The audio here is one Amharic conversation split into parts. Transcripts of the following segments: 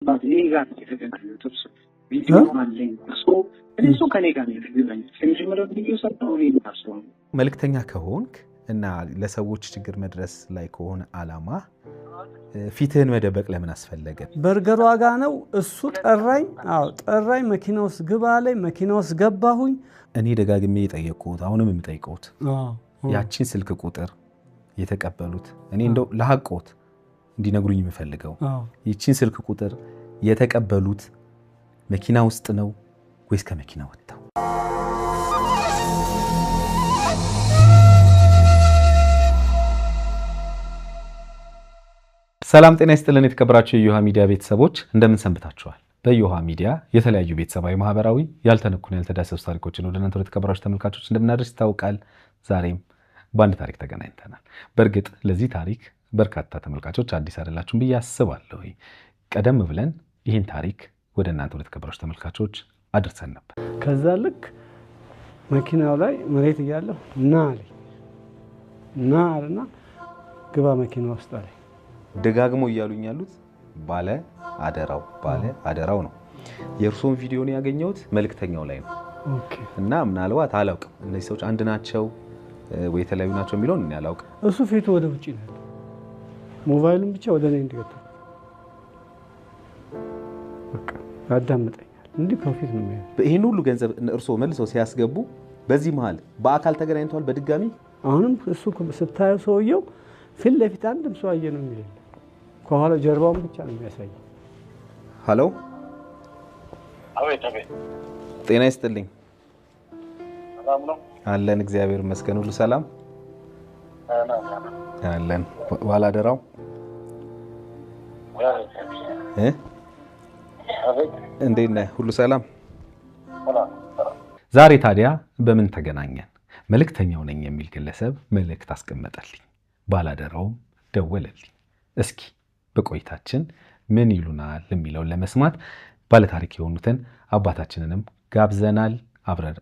እኔ ጋር የተገናኙት እርሱ ቪዲዮ አለኝ እሱ ከኔ ጋር የተገናኙት ከመጀመሪያው ቪዲዮ ሰርተው ነው ታስበው መልክተኛ ከሆንክ እና ለሰዎች ችግር መድረስ ላይ ከሆነ አላማ ፊትህን መደበቅ ለምን አስፈለገ? በርገሩ ዋጋ ነው እሱ ጠራኝ። ጠራኝ መኪና ውስጥ ግባ ላይ መኪና ውስጥ ገባሁኝ። እኔ ደጋግሜ የጠየቅኩት አሁንም የምጠይቀውት ያቺን ስልክ ቁጥር የተቀበሉት እኔ እንደው ለሐቆት እንዲነግሩኝ የምፈልገው ይቺን ስልክ ቁጥር የተቀበሉት መኪና ውስጥ ነው ወይስ ከመኪና ወጣው? ሰላም ጤና ይስጥልን የተከበራችሁ የዮሃ ሚዲያ ቤተሰቦች እንደምን ሰንብታችኋል? በዮሃ ሚዲያ የተለያዩ ቤተሰባዊ ማህበራዊ ያልተነኩን ያልተዳሰሱ ታሪኮችን ወደ እናንተ የተከበራችሁ ተመልካቾች እንደምናደርስ ይታወቃል። ዛሬም በአንድ ታሪክ ተገናኝተናል። በእርግጥ ለዚህ ታሪክ በርካታ ተመልካቾች አዲስ አይደላችሁም ብዬ አስባለሁ። ቀደም ብለን ይህን ታሪክ ወደ እናንተ የተከበራችሁ ተመልካቾች አድርሰን ነበር። ከዛ ልክ መኪናው ላይ መሬት እያለሁ ና አለና ግባ መኪና ውስጥ አለኝ። ደጋግሞ እያሉኝ ያሉት ባለ አደራው ነው። የእርሶን ቪዲዮ ነው ያገኘሁት መልክተኛው ላይ ነው። እና ምናልባት አላውቅም እነዚህ ሰዎች አንድ ናቸው ወይ የተለያዩ ናቸው የሚለውን እኔ አላውቅም። እሱ ፊቱ ወደ ውጪ ነው፣ ሞባይሉን ብቻ ወደ ላይ እንዲገታ በቃ ያዳምጠኛል። እንዲህ ከፊት ነው የሚያየው። ይሄን ሁሉ ገንዘብ እርሶ መልሰው ሲያስገቡ በዚህ መሃል በአካል ተገናኝተዋል በድጋሚ? አሁንም እሱ ስታየው ሰውየው ፊት ለፊት አንድም ሰው አየ ነው የሚለው፣ ከኋላ ጀርባውን ብቻ ነው የሚያሳየው። ሃሎ አቤት። ጤና ይስጥልኝ። ሰላም ነው አለን እግዚአብሔር ይመስገን። ሁሉ ሰላም አለን። ባላደራው እንዴት ነህ? ሁሉ ሰላም። ዛሬ ታዲያ በምን ተገናኘን? መልክተኛው ነኝ የሚል ግለሰብ መልእክት አስቀመጠልኝ፣ ባላደራውም ደወለልኝ። እስኪ በቆይታችን ምን ይሉናል የሚለውን ለመስማት ባለታሪክ የሆኑትን አባታችንንም ጋብዘናል።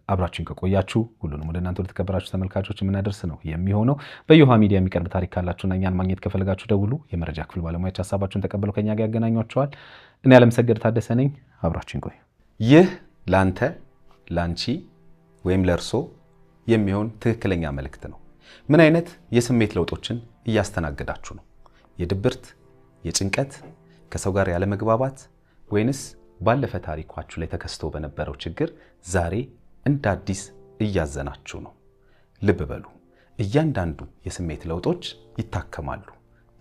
አብራችሁን ከቆያችሁ ሁሉንም ወደ እናንተ ለተከበራችሁ ተመልካቾች የምናደርስ ነው የሚሆነው። በዮሃ ሚዲያ የሚቀርብ ታሪክ ካላችሁና እኛን ማግኘት ከፈለጋችሁ ደውሉ። የመረጃ ክፍል ባለሙያዎች ሐሳባችሁን ተቀበለው ከኛ ጋር ያገናኟቸዋል። እኔ አለምሰገድ ታደሰ ነኝ። አብራችሁን ቆዩ። ይህ ላንተ ላንቺ ወይም ለርሶ የሚሆን ትክክለኛ መልእክት ነው። ምን አይነት የስሜት ለውጦችን እያስተናገዳችሁ ነው? የድብርት፣ የጭንቀት፣ ከሰው ጋር ያለ መግባባት ወይንስ ባለፈ ታሪኳችሁ ላይ ተከስቶ በነበረው ችግር ዛሬ እንደ አዲስ እያዘናችሁ ነው? ልብ በሉ፣ እያንዳንዱ የስሜት ለውጦች ይታከማሉ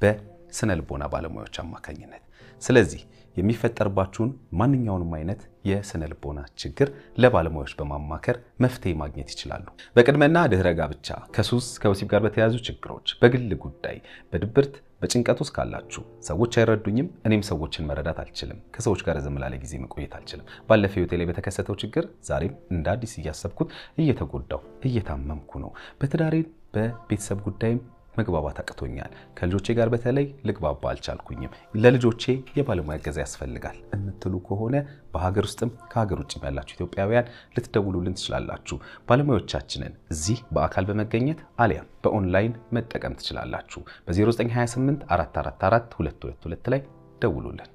በስነ ልቦና ባለሙያዎች አማካኝነት። ስለዚህ የሚፈጠርባችሁን ማንኛውንም አይነት የስነ ልቦና ችግር ለባለሙያዎች በማማከር መፍትሄ ማግኘት ይችላሉ። በቅድመና ድህረ ጋብቻ፣ ከሱስ ከወሲብ ጋር በተያያዙ ችግሮች፣ በግል ጉዳይ፣ በድብርት በጭንቀት ውስጥ ካላችሁ፣ ሰዎች አይረዱኝም፣ እኔም ሰዎችን መረዳት አልችልም፣ ከሰዎች ጋር ዝም ላለ ጊዜ መቆየት አልችልም፣ ባለፈው ህይወቴ ላይ በተከሰተው ችግር ዛሬም እንደ አዲስ እያሰብኩት እየተጎዳው እየታመምኩ ነው፣ በትዳሬ በቤተሰብ ጉዳይም መግባባት አቅቶኛል፣ ከልጆቼ ጋር በተለይ ልግባባ አልቻልኩኝም፣ ለልጆቼ የባለሙያ እገዛ ያስፈልጋል የምትሉ ከሆነ በሀገር ውስጥም ከሀገር ውጭም ያላችሁ ኢትዮጵያውያን ልትደውሉልን ትችላላችሁ። ባለሙያዎቻችንን እዚህ በአካል በመገኘት አሊያም በኦንላይን መጠቀም ትችላላችሁ። በ0928 444 222 ላይ ደውሉልን።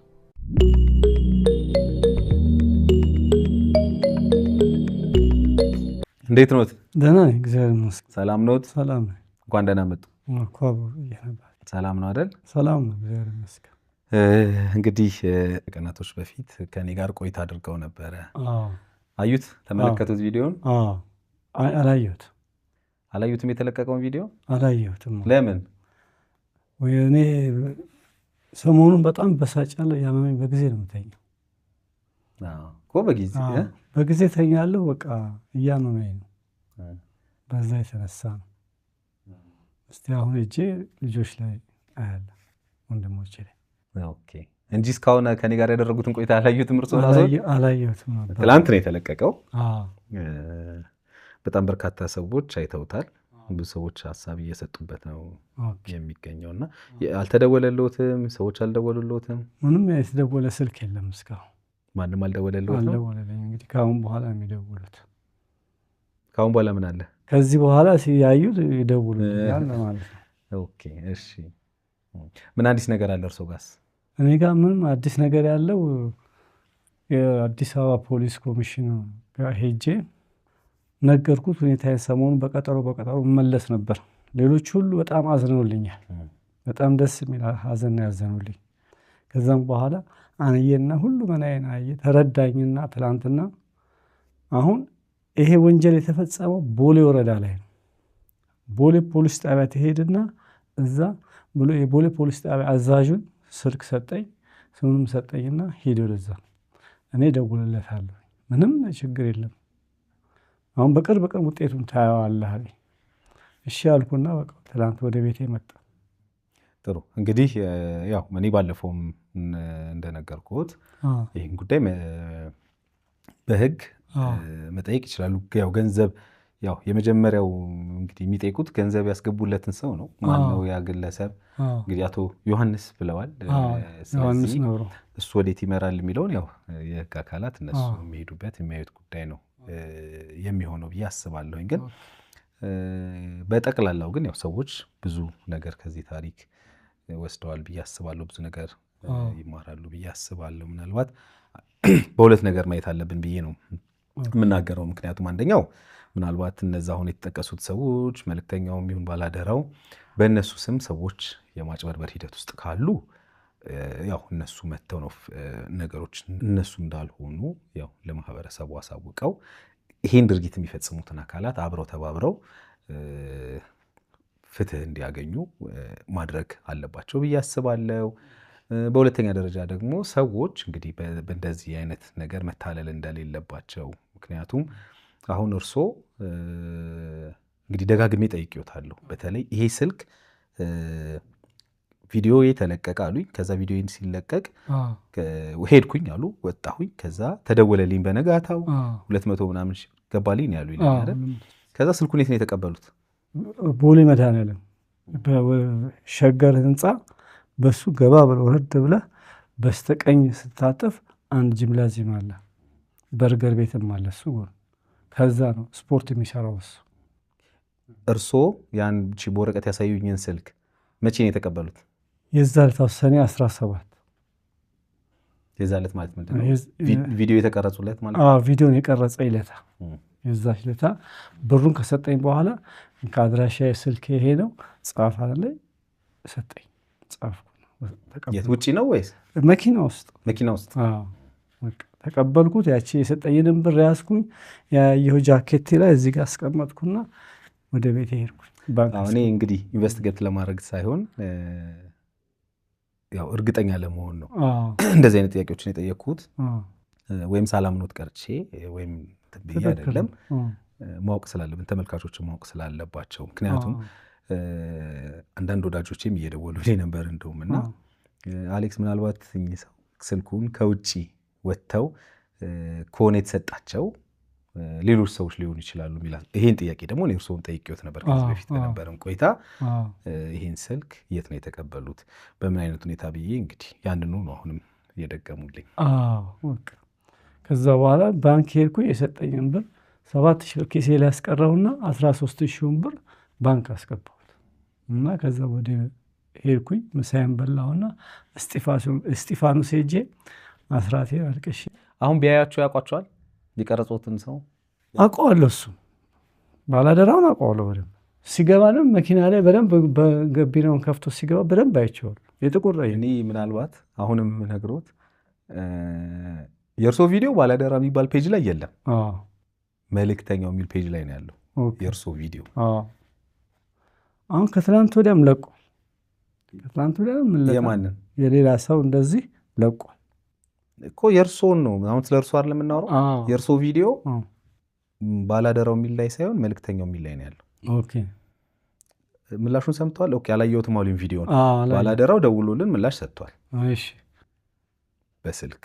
እንዴት ኖት? ደህና ነኝ እግዚአብሔር ይመስገን። ሰላም ኖት? ሰላም ነኝ። እንኳን ደህና መጡ። ሰላም ነው አይደል? ሰላም ነው እግዚአብሔር ይመስገን። እንግዲህ ቀናቶች በፊት ከኔ ጋር ቆይታ አድርገው ነበረ። አዩት? ተመለከቱት ቪዲዮን? አላዩትም የተለቀቀውን ቪዲዮ? አላየሁትም። ለምን? ወይ እኔ ሰሞኑን በጣም በሳጫለሁ፣ ያመመኝ በጊዜ ነው የምተኛው። በጊዜ ተኛለሁ፣ በቃ እያመመኝ ነው። በዛ የተነሳ ነው። እስቲ አሁን እጄ ልጆች ላይ አያለ ወንድሞቼ ላይ እንጂ እስካሁን ከኔ ጋር ያደረጉትን ቆይታ አላዩትም? እርሶ አላየሁትም። ትላንት ነው የተለቀቀው። በጣም በርካታ ሰዎች አይተውታል። ብዙ ሰዎች ሀሳብ እየሰጡበት ነው የሚገኘውና አልተደወለልዎትም? ሰዎች አልደወሉልዎትም? ምንም የተደወለ ስልክ የለም እስካሁን። ማንም አልደወለልዎትም? አልደወለልኝም። እንግዲህ ከአሁን በኋላ የሚደውሉት። ከአሁን በኋላ ምን አለ? ከዚህ በኋላ ሲያዩት ይደውሉልኛል ማለት ነው። ኦኬ እሺ። ምን አዲስ ነገር አለ እርሶ ጋርስ? እኔ ጋር ምንም አዲስ ነገር ያለው የአዲስ አበባ ፖሊስ ኮሚሽን ጋር ሄጄ ነገርኩት ሁኔታዬን። ሰሞኑን በቀጠሮ መለስ ነበር። ሌሎች ሁሉ በጣም አዝነውልኛል። በጣም ደስ የሚል ሀዘን ያዘኑልኝ። ከዛም በኋላ አንዬና ሁሉ መናዬን አየ ተረዳኝና ትላንትና አሁን ይሄ ወንጀል የተፈጸመው ቦሌ ወረዳ ላይ ነው። ቦሌ ፖሊስ ጣቢያ ትሄድና እዛ ብሎ የቦሌ ፖሊስ ጣቢያ አዛዡን ስልክ ሰጠኝ፣ ስሙንም ሰጠኝና ሄድ ወደዛ። እኔ ደውልለታለሁ፣ ምንም ችግር የለም አሁን በቅርብ ቀን ውጤቱን ታየዋለህ አለኝ። እሺ አልኩና በቃ ትላንት ወደ ቤቴ መጣ። ጥሩ እንግዲህ ያው እኔ ባለፈውም እንደነገርኩት ይህን ጉዳይ በህግ መጠየቅ ይችላሉ። ያው ገንዘብ ያው የመጀመሪያው እንግዲህ የሚጠይቁት ገንዘብ ያስገቡለትን ሰው ነው። ማነው ያ ግለሰብ? እንግዲህ አቶ ዮሐንስ ብለዋል። ዮሐንስ ነው። እሱ ወዴት ይመራል የሚለውን ያው የህግ አካላት እነሱ የሚሄዱበት የሚያዩት ጉዳይ ነው የሚሆነው ብዬ አስባለሁኝ። ግን በጠቅላላው ግን ያው ሰዎች ብዙ ነገር ከዚህ ታሪክ ወስደዋል ብዬ አስባለሁ። ብዙ ነገር ይማራሉ ብዬ አስባለሁ። ምናልባት በሁለት ነገር ማየት አለብን ብዬ ነው የምናገረው። ምክንያቱም አንደኛው ምናልባት እነዛ አሁን የተጠቀሱት ሰዎች መልእክተኛውም ይሁን ባላደራው በእነሱ ስም ሰዎች የማጭበርበር ሂደት ውስጥ ካሉ ያው እነሱ መተው ነው ነገሮች እነሱ እንዳልሆኑ ያው ለማህበረሰቡ አሳውቀው ይሄን ድርጊት የሚፈጽሙትን አካላት አብረው ተባብረው ፍትህ እንዲያገኙ ማድረግ አለባቸው ብዬ አስባለሁ። በሁለተኛ ደረጃ ደግሞ ሰዎች እንግዲህ በእንደዚህ አይነት ነገር መታለል እንደሌለባቸው። ምክንያቱም አሁን እርሶ እንግዲህ ደጋግሜ ጠይቄዎታለሁ። በተለይ ይሄ ስልክ ቪዲዮ የተለቀቀ አሉኝ። ከዛ ቪዲዮን ሲለቀቅ ሄድኩኝ አሉ፣ ወጣሁኝ። ከዛ ተደወለልኝ በነጋታው 200 ምናምን ገባልኝ ያሉኝ ነገር። ከዛ ስልኩን የት ነው የተቀበሉት? ቦሌ መድኃኔዓለም በሸገር ህንፃ በሱ ገባ ብለህ ወረድ ብለህ በስተቀኝ ስታጠፍ አንድ ጂምናዚየም አለ፣ በርገር ቤትም አለ። እሱ ከዛ ነው ስፖርት የሚሰራው እሱ። እርሶ ያን በወረቀት ያሳዩኝን ስልክ መቼ ነው የተቀበሉት? የዛ ዕለት ሰኔ 17 የዛ ዕለት ማለት ምንድን ነው? ቪዲዮ የተቀረጹለት ማለት ነው? ቪዲዮን የቀረጸ ይለታ የዛች ለታ ብሩን ከሰጠኝ በኋላ ከአድራሻ ስልክ ይሄ ነው ጻፍ አለ ሰጠኝ። ጻፍኩ። የት ውጪ ነው ወይስ መኪና ውስጥ? መኪና ውስጥ ተቀበልኩት። ያቺ የሰጠኝንም ብር ያዝኩኝ፣ ያየሁ ጃኬቴ ላይ እዚህ ጋር አስቀመጥኩና ወደ ቤት ሄድኩኝ። እኔ እንግዲህ ኢንቨስቲጌት ለማድረግ ሳይሆን ያው እርግጠኛ ለመሆን ነው እንደዚህ አይነት ጥያቄዎችን የጠየቅኩት። ወይም ሳላምኖት ቀርቼ ወይም ትብያ አይደለም፣ ማወቅ ስላለብን ተመልካቾችን ማወቅ ስላለባቸው። ምክንያቱም አንዳንድ ወዳጆቼም እየደወሉልኝ ነበር እንደውምና አሌክስ ምናልባት ሰው ስልኩን ከውጪ ወጥተው ከሆነ የተሰጣቸው ሌሎች ሰዎች ሊሆኑ ይችላሉ የሚላል። ይሄን ጥያቄ ደግሞ እኔ እርስዎን ጠይቄዎት ነበር ከዚህ በፊት በነበረን ቆይታ። ይሄን ስልክ የት ነው የተቀበሉት፣ በምን አይነት ሁኔታ ብዬ እንግዲህ ያንኑ ነው አሁንም እየደገሙልኝ። ከዛ በኋላ ባንክ ሄድኩኝ። የሰጠኝን ብር 7,000 ብር ኬሴ ላይ ያስቀረውና 13,000 ብር ባንክ አስገባሁት እና ከዛ ወደ ሄድኩኝ። ምሳዬን በላሁና እስጢፋኖስ ሄጄ አስራቴን አልቅሼ። አሁን ቢያያቸው ያውቋቸዋል? የቀረጹትን ሰው አውቀዋለሁ። እሱ ባላደራውን አውቀዋለሁ በደንብ። ሲገባ ነው መኪና ላይ በደንብ በገቢናውን ከፍቶ ሲገባ በደንብ አይቼዋለሁ። የጥቁር እኔ ምናልባት አሁንም ነግሮት የእርሶ ቪዲዮ ባላደራ የሚባል ፔጅ ላይ የለም። መልእክተኛው የሚል ፔጅ ላይ ነው ያለው የእርሶ ቪዲዮ። አሁን ከትላንት ወዲያም ለቁ። ከትላንት ወዲያም የማንን የሌላ ሰው እንደዚህ ለቋል እኮ የእርሶን ነው። አሁን ስለ እርሶ አይደለም የምናወራው። የእርሶ ቪዲዮ ባላደራው የሚል ላይ ሳይሆን መልእክተኛው የሚል ላይ ነው ያለው። ኦኬ ምላሹን ሰምተዋል? ኦኬ አላየሁትም አሉኝ ቪዲዮን። ባላደራው ደውሎልን ምላሽ ሰጥቷል። እሺ በስልክ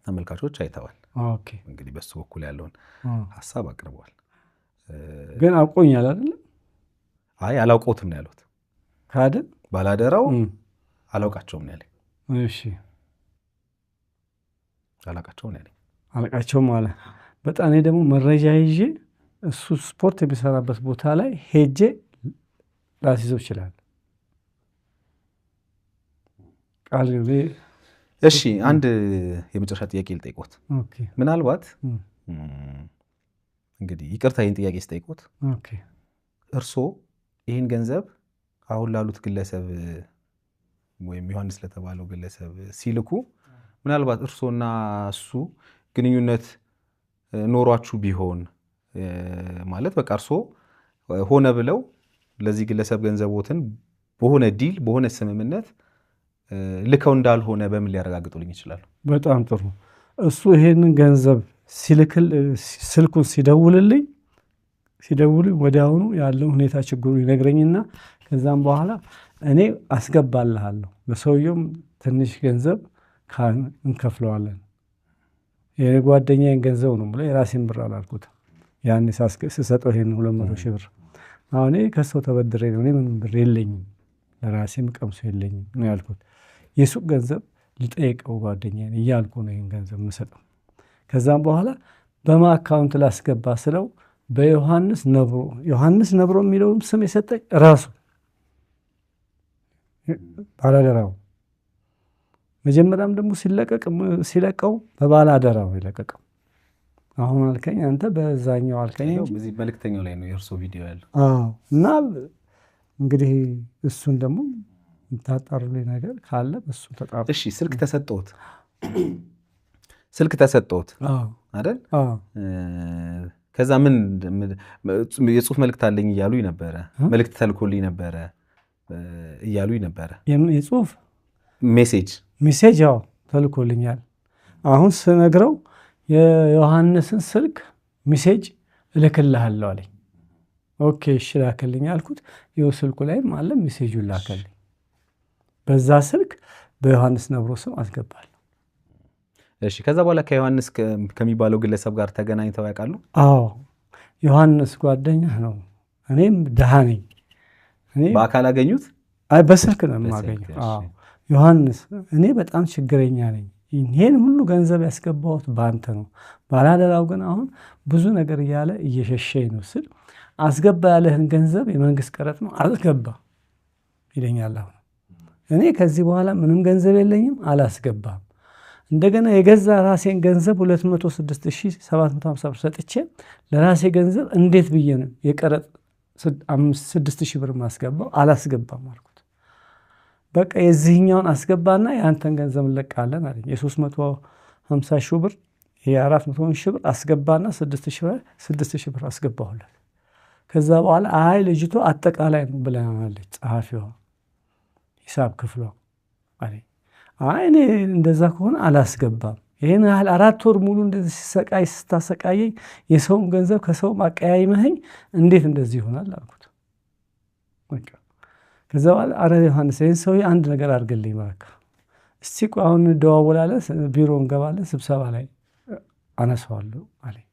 ተመልካቾች አይተዋል። ኦኬ እንግዲህ በሱ በኩል ያለውን ሐሳብ አቅርቧል። ግን አውቆኛል አይደል? አይ አላውቀውትም ነው ያሉት። ካደ ባላደራው አላውቃቸውም ነው ያለኝ። እሺ አላውቃቸውም ነው ያለኝ። አላውቃቸውም ማለት በጣም እኔ ደግሞ መረጃ ይዤ እሱ ስፖርት የሚሰራበት ቦታ ላይ ሄጄ ላስይዘው ይችላል። ቃል እሺ አንድ የመጨረሻ ጥያቄ ልጠይቆት። ኦኬ ምናልባት እንግዲህ ይቅርታ ይህን ጥያቄ ስጠይቆት እርሶ ይህን ገንዘብ አሁን ላሉት ግለሰብ ወይም ዮሐንስ ለተባለው ግለሰብ ሲልኩ ምናልባት እርሶና እሱ ግንኙነት ኖሯችሁ ቢሆን ማለት በቃ እርሶ ሆነ ብለው ለዚህ ግለሰብ ገንዘቦትን በሆነ ዲል በሆነ ስምምነት ልከው እንዳልሆነ በምን ሊያረጋግጡልኝ ይችላሉ? በጣም ጥሩ። እሱ ይሄንን ገንዘብ ሲልክል ስልኩን ሲደውልልኝ ወዲያውኑ ያለው ሁኔታ ችግሩ ይነግረኝና ከዛም በኋላ እኔ አስገባልሃለሁ ለሰውየውም ትንሽ ገንዘብ እንከፍለዋለን። የጓደኛዬን ገንዘብ ነው ብሎ የራሴን ብር አላልኩት። ያኔ ስሰጠው ይሄን 200 ሺህ ብር አሁን ከሰው ተበድሬ ነው እኔ ምንም ብር የለኝም ለራሴም ቀምሶ የለኝም ነው ያልኩት። የሱቅ ገንዘብ ልጠይቀው ጓደኛዬን እያልኩ ነው ይሄን ገንዘብ የምሰጠው። ከዛም በኋላ በማ አካውንት ላስገባ ስለው በዮሐንስ ነብሮ የሚለውን ስም የሰጠኝ ራሱ ባላደራው። መጀመሪያም ደግሞ ሲለቀው በባላደራው ይለቀቀው። አሁን አልከኝ አንተ በዛኛው አልከኝ በዚህ መልእክተኛው ላይ ነው የእርሶ ቪዲዮ ያለው። እና እንግዲህ እሱን ደግሞ የምታጣሩልኝ ነገር ካለ በሱ ተጣሩ። እሺ ስልክ ተሰጠሁት አይደል? ከዛ ምን የጽሁፍ መልእክት አለኝ እያሉኝ ነበረ፣ መልእክት ተልኮልኝ ነበረ እያሉኝ ነበረ። የጽሁፍ ሜሴጅ ያው ተልኮልኛል። አሁን ስነግረው የዮሐንስን ስልክ ሜሴጅ እልክልሃለሁ አለኝ። ኦኬ እሺ ላከልኝ አልኩት። ይኸው ስልኩ ላይም አለ ሜሴጁን ላከልኝ። በዛ ስልክ በዮሐንስ ነብሮ ስም አስገባለሁ። እሺ ከዛ በኋላ ከዮሐንስ ከሚባለው ግለሰብ ጋር ተገናኝተው ያውቃሉ? አዎ ዮሐንስ ጓደኛ ነው። እኔም ደሃ ነኝ። በአካል አገኙት? አይ በስልክ ነው የማገኘው። አዎ ዮሐንስ እኔ በጣም ችግረኛ ነኝ። ይሄን ሁሉ ገንዘብ ያስገባሁት ባንተ ነው። ባላደራው ግን አሁን ብዙ ነገር እያለ እየሸሸኝ ነው ስል አስገባ ያለህን ገንዘብ የመንግስት ቀረጥ ነው አስገባ ይለኛል። አሁን እኔ ከዚህ በኋላ ምንም ገንዘብ የለኝም አላስገባም። እንደገና የገዛ ራሴን ገንዘብ 206,750 ብር ሰጥቼ ለራሴ ገንዘብ እንዴት ብዬ ነው የቀረጥ 6,000 ብር ማስገባው? አላስገባም አልኩት። በቃ የዚህኛውን አስገባና የአንተን ገንዘብ እንለቃለን አለኝ። የ350 ሺህ ብር የ400 ሺህ ብር አስገባና 6,000 ብር አስገባሁለት። ከዛ በኋላ አይ ልጅቶ አጠቃላይ ነው ብለናለች ጸሐፊዋ ሂሳብ ክፍሏ አለኝ። አይ እኔ እንደዛ ከሆነ አላስገባም። ይሄን ያህል 4 ወር ሙሉ እንደዚህ ስታሰቃየኝ የሰውም ገንዘብ ከሰውም አቀያይመኸኝ እንዴት እንደዚህ ይሆናል አልኩት። በቃ ከዛ በኋላ አረ ዮሐንስ ይሄን ሰውዬ አንድ ነገር አድርግልኝ እባክህ፣ እስቲ ቆይ አሁን እንደዋወላለን፣ ቢሮ እንገባለን፣ ስብሰባ ላይ አነሳዋለሁ አለኝ።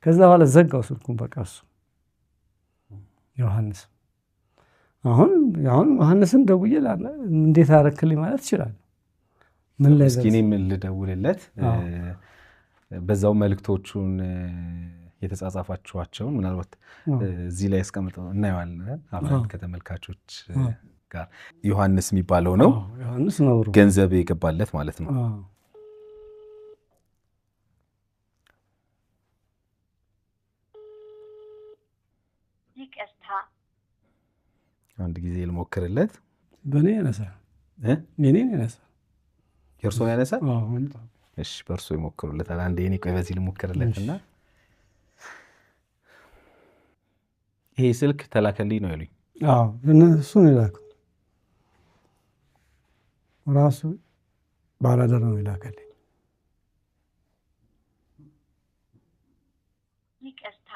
ከዛ በኋላ ዘጋው ስልኩን በቃ እሱ ዮሐንስ። አሁን ዮሐንስን ደውዬ እንዴት አደረክልኝ ማለት ይችላል። ምን ላይ እስኪ እኔም ልደውልለት በዛው መልእክቶቹን የተጻጻፋችኋቸውን ምናልባት እዚህ ላይ ያስቀምጠው እናየዋለን አብረን ከተመልካቾች ጋር። ዮሐንስ የሚባለው ነው ዮሐንስ ነው ገንዘብ የገባለት ማለት ነው። ይቅርታ አንድ ጊዜ ልሞክርለት። በእኔ ያነሳል የኔን ያነሳል የእርሶን ያነሳል? እሺ በእርሶ ይሞክሩለታል። አንዴ እኔ ቆይ በዚህ ልሞክርለትና ይሄ ስልክ ተላከልኝ ነው ያሉኝ። አዎ እነሱ ነው የላከው ራሱ ባላደራ ነው የላከልኝ። ይቅርታ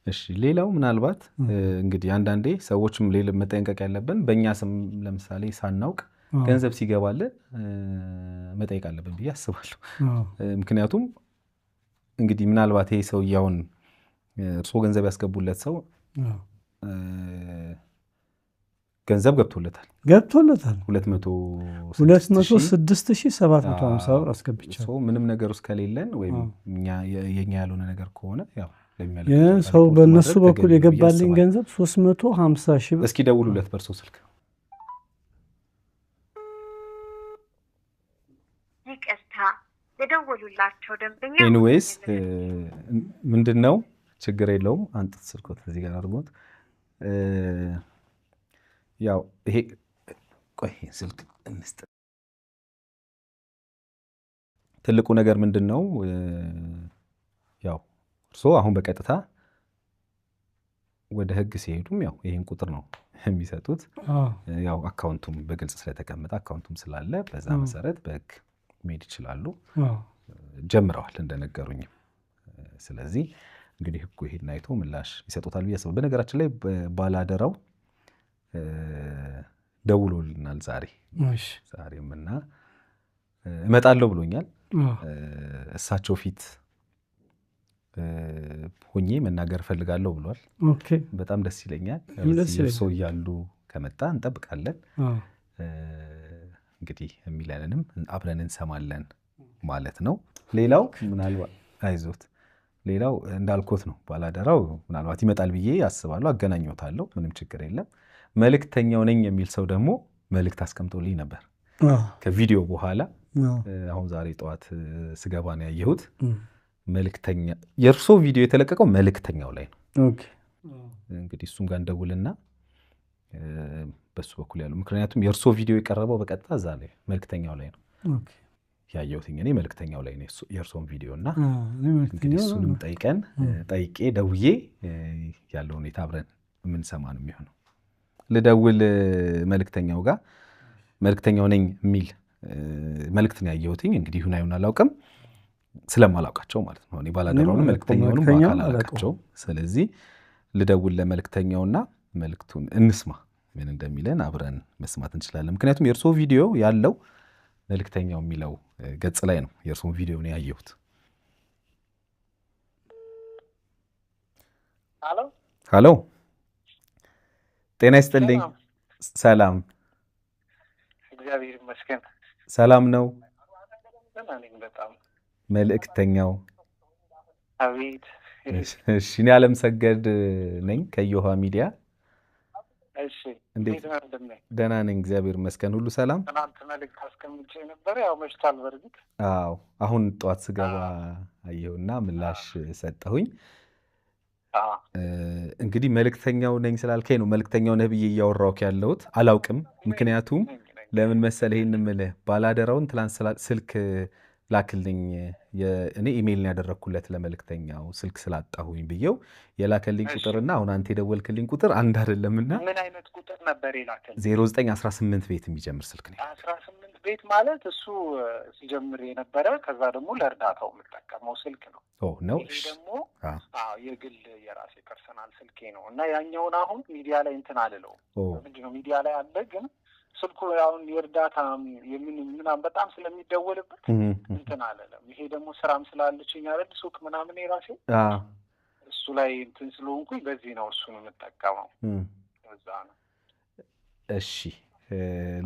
እሺ ሌላው ምናልባት እንግዲህ አንዳንዴ ሰዎችም ሌላ መጠንቀቅ ያለብን በእኛ ስም ለምሳሌ ሳናውቅ ገንዘብ ሲገባልን መጠየቅ አለብን ብዬ አስባለሁ። ምክንያቱም እንግዲህ ምናልባት ይሄ ሰውየውን እርሶ ገንዘብ ያስገቡለት ሰው ገንዘብ ገብቶለታል 206,750 ብር አስገብቻለሁ። ምንም ነገር ውስጥ ከሌለን ወይም የኛ ያልሆነ ነገር ከሆነ ያው ሰው በእነሱ በኩል የገባልኝ ገንዘብ 350 ሺህ ብር። እስኪ ደውሉለት በእርሶ ስልክ። የደወሉላቸው ደንበኛ ኤኒዌይስ ምንድነው ችግር የለውም አንተ ስልኮት እዚህ ጋር አድርጎት ያው ይሄ ቆይ ስልክ እንስጥ ትልቁ ነገር ምንድነው ያው እርሶ አሁን በቀጥታ ወደ ህግ ሲሄዱም ያው ይሄን ቁጥር ነው የሚሰጡት ያው አካውንቱም በግልጽ ስለተቀመጠ አካውንቱም ስላለ በዛ መሰረት በህግ መሄድ ይችላሉ ጀምረዋል እንደነገሩኝ ስለዚህ እንግዲህ ህጉ ይሄን አይቶ ምላሽ ይሰጡታል ብዬ በነገራችን ላይ ባላደራው ደውሎልናል ዛሬምና እመጣለሁ ብሎኛል እሳቸው ፊት ሆኜ መናገር ፈልጋለሁ ብሏል ኦኬ በጣም ደስ ይለኛል ሰው ያሉ ከመጣ እንጠብቃለን እንግዲህ የሚለንንም አብረን እንሰማለን ማለት ነው ሌላው ምናልባት አይዞት ሌላው እንዳልኩት ነው ባላደራው ምናልባት ይመጣል ብዬ ያስባለሁ አገናኘውታለሁ ምንም ችግር የለም መልእክተኛው ነኝ የሚል ሰው ደግሞ መልእክት አስቀምጦልኝ ነበር ከቪዲዮ በኋላ አሁን ዛሬ ጠዋት ስገባ ነው ያየሁት መልእክተኛ የርሶ ቪዲዮ የተለቀቀው መልእክተኛው ላይ ነው ኦኬ እንግዲህ እሱም ጋር እንደውልና በሱ በኩል ያለው ምክንያቱም የርሶ ቪዲዮ የቀረበው በቀጥታ እዛ ላይ መልእክተኛው ላይ ነው ኦኬ ያየሁት እኔ መልእክተኛው ላይ ነው የርሶን ቪዲዮና እንግዲህ እሱንም ጠይቄ ደውዬ ያለው ሁኔታ አብረን የምንሰማ ነው የሚሆነው ልደውል መልእክተኛው ጋር መልእክተኛው ነኝ የሚል መልእክት ነው ያየሁት እንግዲህ ሁናዩን አላውቅም ስለማላውቃቸው ማለት ነው እኔ ባላደራውን መልእክተኛውንም ባላውቃቸው ስለዚህ ልደውል ለመልእክተኛውና መልእክቱን እንስማ ምን እንደሚለን አብረን መስማት እንችላለን ምክንያቱም የርሶ ቪዲዮ ያለው መልእክተኛው የሚለው ገጽ ላይ ነው የርሶን ቪዲዮ ነው ያየሁት ሃሎ ጤና ይስጥልኝ ሰላም እግዚአብሔር ይመስገን ሰላም ነው በጣም መልእክተኛው አቤት እሺ እኔ ዓለም ሰገድ ነኝ ከዮሃ ሚዲያ እሺ እንዴት ደህና ነኝ እግዚአብሔር ይመስገን ሁሉ ሰላም ትናንት መልእክት አስቀምጬ ነበር ያው መሽቷል በርግጥ አዎ አሁን ጠዋት ስገባ አየሁና ምላሽ ሰጠሁኝ እንግዲህ መልእክተኛው ነኝ ስላልከኝ ነው መልእክተኛው ነህ ብዬ እያወራሁት ያለሁት አላውቅም ምክንያቱም ለምን መሰለህ ይሄን ምልህ ባላደራውን ትላንት ስልክ ላክልኝ እኔ ኢሜል ነው ያደረኩለት ለመልእክተኛው ስልክ ስላጣሁኝ ብዬው የላከልኝ ቁጥርና አሁን አንተ የደወልክልኝ ቁጥር አንድ አይደለምና ምን አይነት ቁጥር ነበር የላከልኝ 0918 ቤት የሚጀምር ስልክ ነው 18 ቤት ማለት እሱ ሲጀምር የነበረ ከዛ ደግሞ ለእርዳታው የምጠቀመው ስልክ ነው ነው ይሄ ደግሞ የግል የራሴ ፐርሰናል ስልኬ ነው እና ያኛውን አሁን ሚዲያ ላይ እንትን አልለው ምንድነው ሚዲያ ላይ አለ ግን ስልኩ አሁን የእርዳታ ምናምን በጣም ስለሚደወልበት እንትን አለለም ይሄ ደግሞ ስራም ስላለችኝ አይደል ሱቅ ምናምን የራሴ እሱ ላይ እንትን ስለሆንኩኝ በዚህ ነው እሱን የምጠቀመው ለዛ ነው እሺ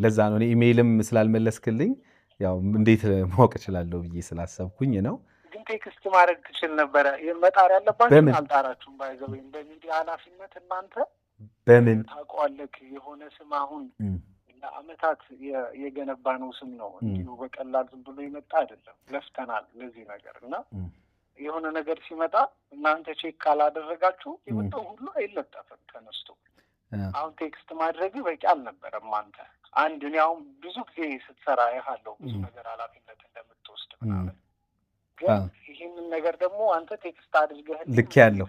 ለዛ ነው ኢሜይልም ስላልመለስክልኝ ያው እንዴት ማወቅ እችላለሁ ብዬ ስላሰብኩኝ ነው ግን ቴክስት ማድረግ ትችል ነበር መጣር ያለባችሁ አልጣራችሁም ባይዘው በሚዲያ ኃላፊነት እናንተ በምን ታውቃለህ የሆነ ስም አሁን ለአመታት የገነባነው ስም ነው እንዲሁ በቀላል ዝም ብሎ ይመጣ አይደለም ለፍተናል ለዚህ ነገር እና የሆነ ነገር ሲመጣ እናንተ ቼክ ካላደረጋችሁ የመጣው ሁሉ አይለጠፍም ተነስቶ አሁን ቴክስት ማድረግ በቂ አልነበረም አንተ አንድ ነው አሁን ብዙ ጊዜ ስትሰራ ያለው ብዙ ነገር ኃላፊነት እንደምትወስድ ምናምን ግን ይሄንን ነገር ደግሞ አንተ ቴክስት አድርገህ ልክ ያለው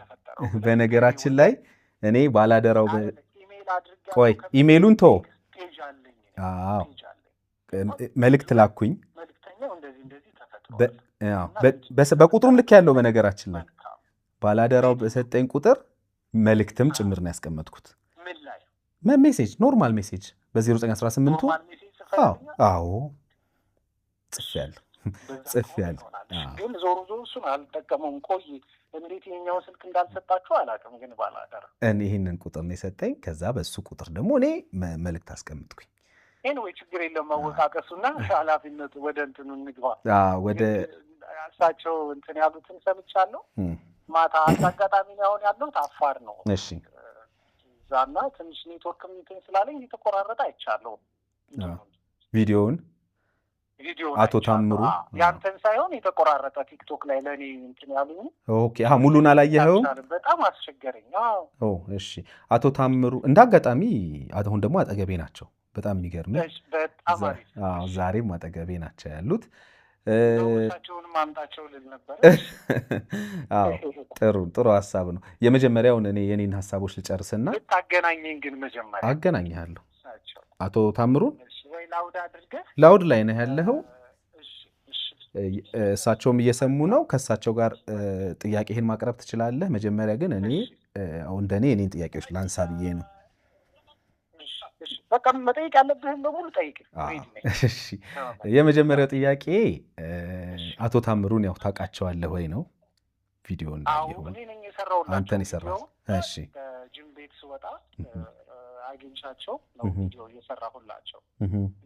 በነገራችን ላይ እኔ ባላደራው ኢሜል አድርገህ ቆይ ኢሜሉን ተው አዎ መልእክት ላኩኝ መልእክተኛው እንደዚህ ተፈጥሯል በቁጥሩም ልክ ያለው በነገራችን ላይ ባላደራው በሰጠኝ ቁጥር መልእክትም ጭምር ነው ያስቀመጥኩት ምን ላይ ሜሴጅ ኖርማል ሜሴጅ በ0918 አዎ ጽፌያለሁ ግን ዞሮ እሱን አልጠቀመውም ቆይ እንዴት የኛው ስልክ እንዳልሰጣችሁ አላውቅም ግን ባላደራ ይሄንን ቁጥር ነው የሰጠኝ ከዛ በሱ ቁጥር ደግሞ እኔ መልእክት አስቀምጥኩኝ ኤኒዌይ ችግር የለም ማወቃቀሱና ኃላፊነቱ ወደ እንትኑ እንግባ ወደ እሳቸው እንትን ያሉትን ሰምቻለሁ ማታ አጋጣሚ ነው አሁን ያለው አፋር ነው እሺ ዛና ትንሽ ኔትወርክ እንትን ስላለኝ እየተቆራረጠ አይቻለሁ ቪዲዮውን ቪዲዮ አቶ ታምሩ ያንተን ሳይሆን የተቆራረጠ ቲክቶክ ላይ ለኔ እንትን ያሉኝ። ኦኬ ሙሉን አላየኸውም? በጣም አስቸገረኝ። እሺ አቶ ታምሩ እንዳጋጣሚ አሁን ደግሞ አጠገቤ ናቸው። በጣም የሚገርም በጣም አሪፍ። ዛሬም አጠገቤ ናቸው ያሉት። ሰዎቻቸውን ማምጣቸው ልል ነበር። ጥሩ ሀሳብ ነው። የመጀመሪያውን እኔ የኔን ሀሳቦች ልጨርስና ታገናኘኝ። ግን መጀመሪያ አገናኝሃለሁ አቶ ታምሩን። ወይ ላውድ አድርገህ ላውድ ላይ ነው ያለኸው። እሳቸውም እየሰሙ ነው። ከእሳቸው ጋር ጥያቄህን ማቅረብ ትችላለህ። መጀመሪያ ግን እኔ እንደኔ እኔን ጥያቄዎች ላንሳ ብዬ ነው። በቃ መጠየቅ ያለብህን በሙሉ ጠይቅ። እሺ የመጀመሪያው ጥያቄ አቶ ታምሩን ያው ታውቃቸዋለህ ወይ ነው? ቪዲዮ እንዳየኸው አንተን የሰራው? እሺ ጅም ቤት ስወጣ አግኝቻቸው ነው ቪዲዮ እየሰራሁላቸው።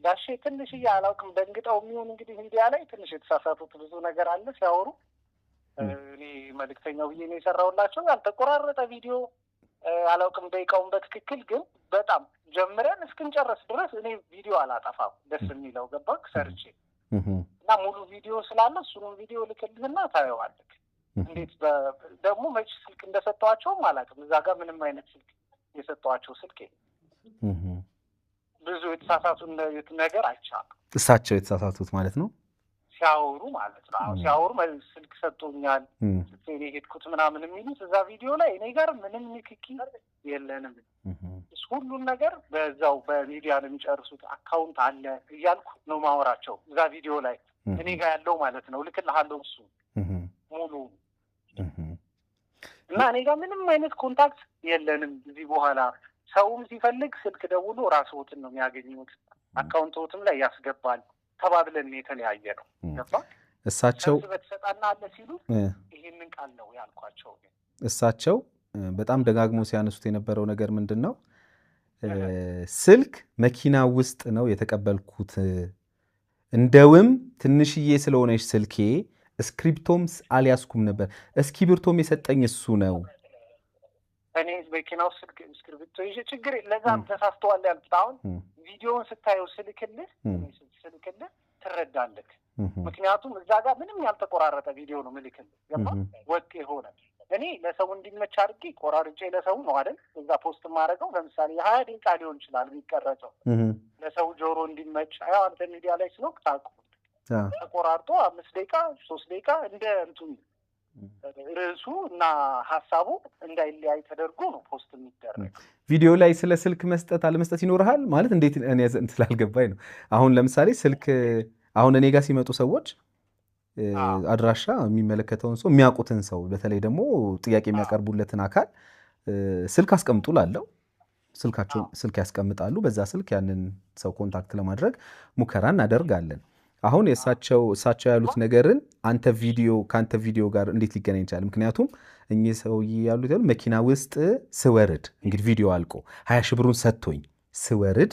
ጋሼ ትንሽዬ አላውቅም ደንግጠው የሚሆን እንግዲህ ሚዲያ ላይ ትንሽ የተሳሳቱት ብዙ ነገር አለ ሲያወሩ። እኔ መልእክተኛው ብዬ ነው የሰራሁላቸው። ያልተቆራረጠ ቪዲዮ አላውቅም ደቂቃውን በትክክል ግን በጣም ጀምረን እስክንጨርስ ድረስ እኔ ቪዲዮ አላጠፋም። ደስ የሚለው ገባክ ሰርቼ እና ሙሉ ቪዲዮ ስላለ እሱንም ቪዲዮ ልክልህና ታየዋለህ። እንዴት ደግሞ መች ስልክ እንደሰጠኋቸውም አላውቅም። እዛ ጋር ምንም አይነት ስልክ የሰጠኋቸው ስልክ ብዙ የተሳሳቱ ነገር አይቻልም። እሳቸው የተሳሳቱት ማለት ነው ሲያወሩ ማለት ነው። ሲያወሩ ስልክ ሰጥቶኛል እኔ ሄድኩት ምናምን የሚሉት እዛ ቪዲዮ ላይ እኔ ጋር ምንም ንክኪ የለንም። ሁሉን ነገር በዛው በሚዲያ ነው የሚጨርሱት። አካውንት አለ እያልኩ ነው ማወራቸው እዛ ቪዲዮ ላይ እኔ ጋር ያለው ማለት ነው። ልክልሃለሁ እሱ ሙሉ እና እኔ ጋር ምንም አይነት ኮንታክት የለንም። እዚህ በኋላ ሰውም ሲፈልግ ስልክ ደውሎ ራስዎትን ነው የሚያገኙት። አካውንቶትም ላይ ያስገባል ተባብለን የተለያየ ነው። ገባ እሳቸው በተሰጣና አለ ሲሉ ይሄንን ቃል ነው ያልኳቸው። እሳቸው በጣም ደጋግሞ ሲያነሱት የነበረው ነገር ምንድን ነው? ስልክ መኪና ውስጥ ነው የተቀበልኩት። እንደውም ትንሽዬ ስለሆነች ስልኬ እስክሪፕቶም አልያዝኩም ነበር። እስክሪፕቶም የሰጠኝ እሱ ነው። እኔ መኪና ውስጥ እስክሪፕቶ ይዤ ችግር ለዛም ተሳስተዋል ያልኩት። አሁን ቪዲዮውን ስታየው ስልክልህ ትረዳለህ። ምክንያቱም እዛ ጋር ምንም ያልተቆራረጠ ቪዲዮ ነው ምልክልህ። ገባ ወጥ የሆነ እኔ ለሰው እንዲመች አድርጌ ቆራርጬ ለሰው ነው አይደል እዛ ፖስት ማድረገው። ለምሳሌ 20 ደቂቃ ሊሆን ይችላል የሚቀረጸው ለሰው ጆሮ እንዲመች። አይ አንተ ሚዲያ ላይ ስለሆንክ ታውቁ ተቆራርጦ 5 ደቂቃ 3 ደቂቃ እንደ እንትን ርዕሱ እና ሀሳቡ እንዳይለያይ ተደርጎ ነው ፖስት የሚደረግ። ቪዲዮ ላይ ስለ ስልክ መስጠት አለመስጠት ይኖርሃል ማለት እንዴት? እኔ ስላልገባኝ ነው። አሁን ለምሳሌ ስልክ አሁን እኔ ጋር ሲመጡ ሰዎች አድራሻ የሚመለከተውን ሰው የሚያውቁትን ሰው በተለይ ደግሞ ጥያቄ የሚያቀርቡለትን አካል ስልክ አስቀምጡ ላለው ስልክ ያስቀምጣሉ። በዛ ስልክ ያንን ሰው ኮንታክት ለማድረግ ሙከራ እናደርጋለን። አሁን እሳቸው ያሉት ነገርን ከአንተ ቪዲዮ ጋር እንዴት ሊገናኝ ይችላል? ምክንያቱም እኚህ ሰውዬ ያሉት መኪና ውስጥ ስወርድ እንግዲህ ቪዲዮ አልቆ 20 ሺህ ብሩን ሰጥቶኝ ስወርድ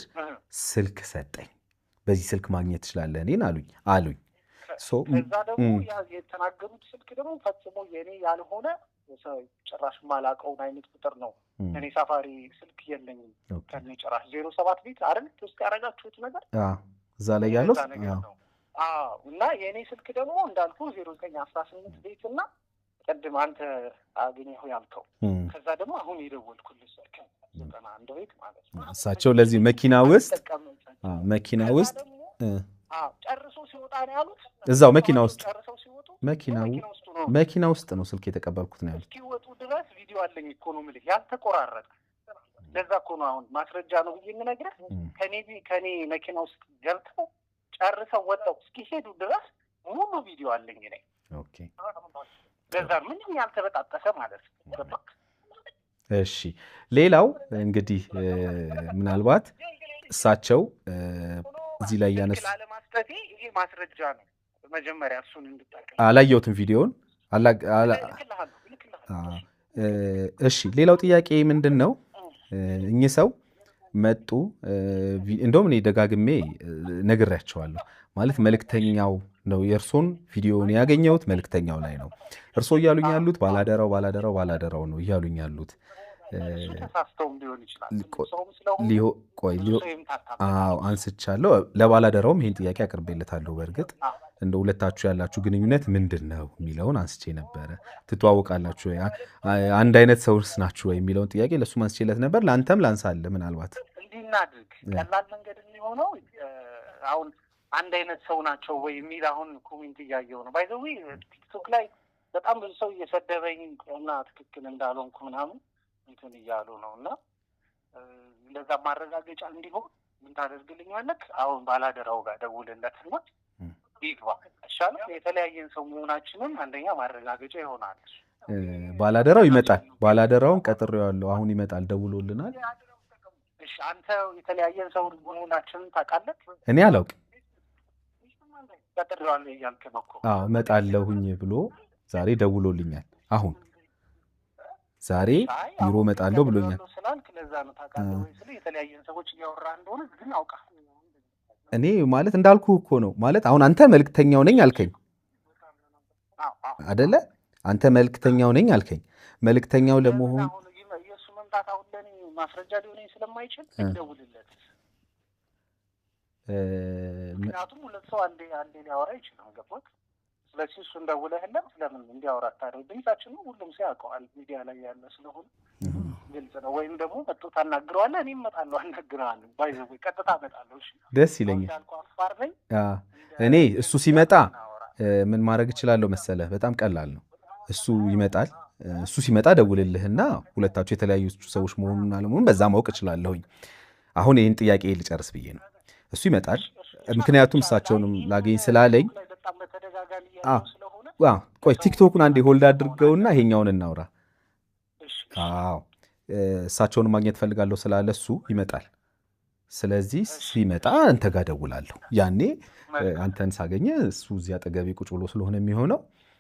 ስልክ ሰጠኝ። በዚህ ስልክ ማግኘት ትችላለህ እኔን አሉኝ። እዛ ደግሞ የተናገሩት ስልክ ደግሞ ፈጽሞ የኔ ያልሆነ ጭራሽ ማላውቀውን አይነት ቁጥር ነው። እኔ ሳፋሪ ስልክ የለኝም ከኔ ጭራሽ 07 ቤት አይደል ውስጥ ያደረጋችሁት ነገር እዛ ላይ ያለው እና የእኔ ስልክ ደግሞ እንዳልኩ 0918 ቤት እና ቅድም አንተ አገኘሁ ያልከው ከዛ ደግሞ አሁን የደወልኩልህ ስልክ 91 ቤት ማለት ነው። እሳቸው ለዚህ መኪና ውስጥ ጨርሶ ሲወጣ ነው ያሉት። እዛው መኪና ውስጥ ጨርሰው ሲወጡ መኪና ውስጥ ነው ስልክ የተቀበልኩት ነው ያሉት። እስኪወጡ ድረስ ቪዲዮ አለኝ እኮ ነው የምልህ ያልተቆራረጠ። ለዛ እኮ ነው አሁን ማስረጃ ነው ብዬ የምነግርህ። ከኔ መኪና ውስጥ ገብተው ጨርሰው ወጣው እስኪሄዱ ድረስ ሙሉ ቪዲዮ አለኝ ነኝ። ኦኬ ለዛ ምንም ያልተበጣጠሰ ማለት ነው። እሺ ሌላው እንግዲህ ምናልባት እሳቸው እዚህ ላይ ያነሱ አለማስጠቴ ይሄ ማስረጃ ነው። መጀመሪያ እሱን እንድታቀል አላየሁትም ቪዲዮውን እሺ ሌላው ጥያቄ ምንድን ነው? እኚህ ሰው መጡ። እንደውም እኔ ደጋግሜ ነግሬያቸዋለሁ። ማለት መልእክተኛው ነው የእርሶን ቪዲዮውን ያገኘሁት መልእክተኛው ላይ ነው። እርሶ እያሉኝ ያሉት ባላደራው ነው እያሉኝ ያሉት። እሱ ተሳስተውም ሊሆን ይችላል። ሰውም ስለሆነ አንስቻለሁ። ለባላደራውም ይሄን ጥያቄ አቅርቤለታለሁ። በእርግጥ እንደ ሁለታችሁ ያላችሁ ግንኙነት ምንድን ነው የሚለውን አንስቼ ነበረ። ትተዋወቃላችሁ ወይ አንድ አይነት ሰውስ ናችሁ ወይ የሚለውን ጥያቄ ለእሱም አንስቼለት ነበር። ለአንተም ላንሳለ ምናልባት እንዲህ እናድርግ። ቀላል መንገድ የሚሆነው አሁን አንድ አይነት ሰው ናቸው ወይ የሚል አሁን ኮሜንት እያየው ነው። ባይ ዘ ዌይ ቲክቶክ ላይ በጣም ብዙ ሰው እየሰደበኝ እና ትክክል እንዳልሆንኩ ምናምን እንትን እያሉ ነው። እና ለዛ ማረጋገጫ እንዲሆን ምን ታደርግልኛለህ? አሁን ባላደራው ጋር ደውልለትና ይግባ ይሻላል። የተለያየን ሰው መሆናችንን አንደኛ ማረጋገጫ ይሆናል። ባላደራው ይመጣል። ባላደራውን ቀጥሬዋለሁ። አሁን ይመጣል፣ ደውሎልናል። እሺ አንተ የተለያየን ሰው መሆናችንን ታውቃለህ? እኔ አላውቅም። ቀጥሬዋለሁ እያልክ ነው እኮ። አዎ እመጣለሁኝ ብሎ ዛሬ ደውሎልኛል። አሁን ዛሬ ቢሮ እመጣለሁ ብሎኛል። ስላልክ ለዛ ነው ታውቃለህ ወይ ስለ የተለያየን ሰዎች እያወራ እንደሆነ ግን አውቃለሁ። እኔ ማለት እንዳልኩ እኮ ነው። ማለት አሁን አንተ መልክተኛው ነኝ አልከኝ አይደለ? አንተ መልክተኛው ነኝ አልከኝ። መልክተኛው ለመሆን የእሱ መምጣት አሁን ለእኔ ማስረጃ ሊሆነኝ ስለማይችል ደውልለት። ምክንያቱም ሁለት ሰው አንዴ ሊያወራ ይችላል። ገባህ? ስለዚህ እሱ እንደውለህለት ለምን እንዲያወራ ታደርግ? ድምጻችን ሁሉም ሰው ያውቀዋል፣ ሚዲያ ላይ ያለ ስለሆነ ግልጽ ነው። ወይም ደግሞ መጥቶ ታናግረዋለህ፣ እኔም እመጣለሁ አናግረዋለሁ። ባይዘው ቀጥታ እመጣለሁ። እሺ ደስ ይለኛል። እኔ እሱ ሲመጣ ምን ማድረግ እችላለሁ መሰለህ? በጣም ቀላል ነው። እሱ ይመጣል። እሱ ሲመጣ ደውልልህና ሁለታችሁ የተለያዩ ሰዎች መሆኑን አለመሆኑን በዛ ማወቅ እችላለሁኝ። አሁን ይህን ጥያቄ ልጨርስ ብዬ ነው። እሱ ይመጣል። ምክንያቱም እሳቸውንም ላገኝ ስላለኝ ቆይ ቲክቶኩን አንዴ ሆልድ አድርገውና ይሄኛውን እናውራ። አዎ እሳቸውን ማግኘት ፈልጋለሁ ስላለ እሱ ይመጣል። ስለዚህ ሲመጣ አንተ ጋር ደውላለሁ። ያኔ አንተን ሳገኘ እሱ እዚያ አጠገቤ ቁጭ ብሎ ስለሆነ የሚሆነው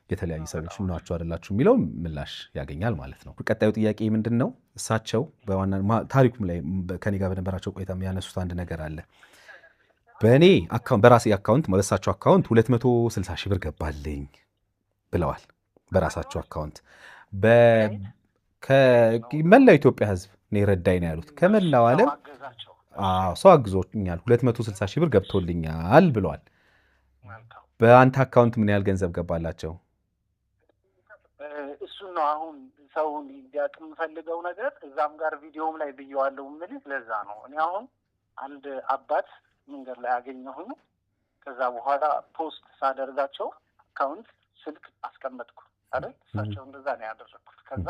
የተለያዩ ሰዎች ናቸው አይደላችሁ የሚለው ምላሽ ያገኛል ማለት ነው። ቀጣዩ ጥያቄ ምንድን ነው? እሳቸው ታሪኩም ላይ ከኔ ጋር በነበራቸው ቆይታ የሚያነሱት አንድ ነገር አለ። በእኔ አካውንት በራሴ አካውንት በእሳቸው አካውንት 260 ሺህ ብር ገባልኝ ብለዋል። በራሳቸው አካውንት ከመላው ኢትዮጵያ ሕዝብ ነው የረዳኝ ነው ያሉት። ከመላው ዓለም ሰው አግዞኛል፣ 260 ሺህ ብር ገብቶልኛል ብለዋል። በአንተ አካውንት ምን ያህል ገንዘብ ገባላቸው? እሱን ነው አሁን ሰው እንዲያውቅ የምፈልገው ነገር። እዛም ጋር ቪዲዮም ላይ ብየዋለሁ የምልህ ለዛ ነው። እኔ አሁን አንድ አባት መንገድ ላይ አገኘሁኝ። ከዛ በኋላ ፖስት ሳደርጋቸው አካውንት ስልክ አስቀመጥኩ አይደል? እሳቸው እንደዛ ነው ያደረኩት። ከዛ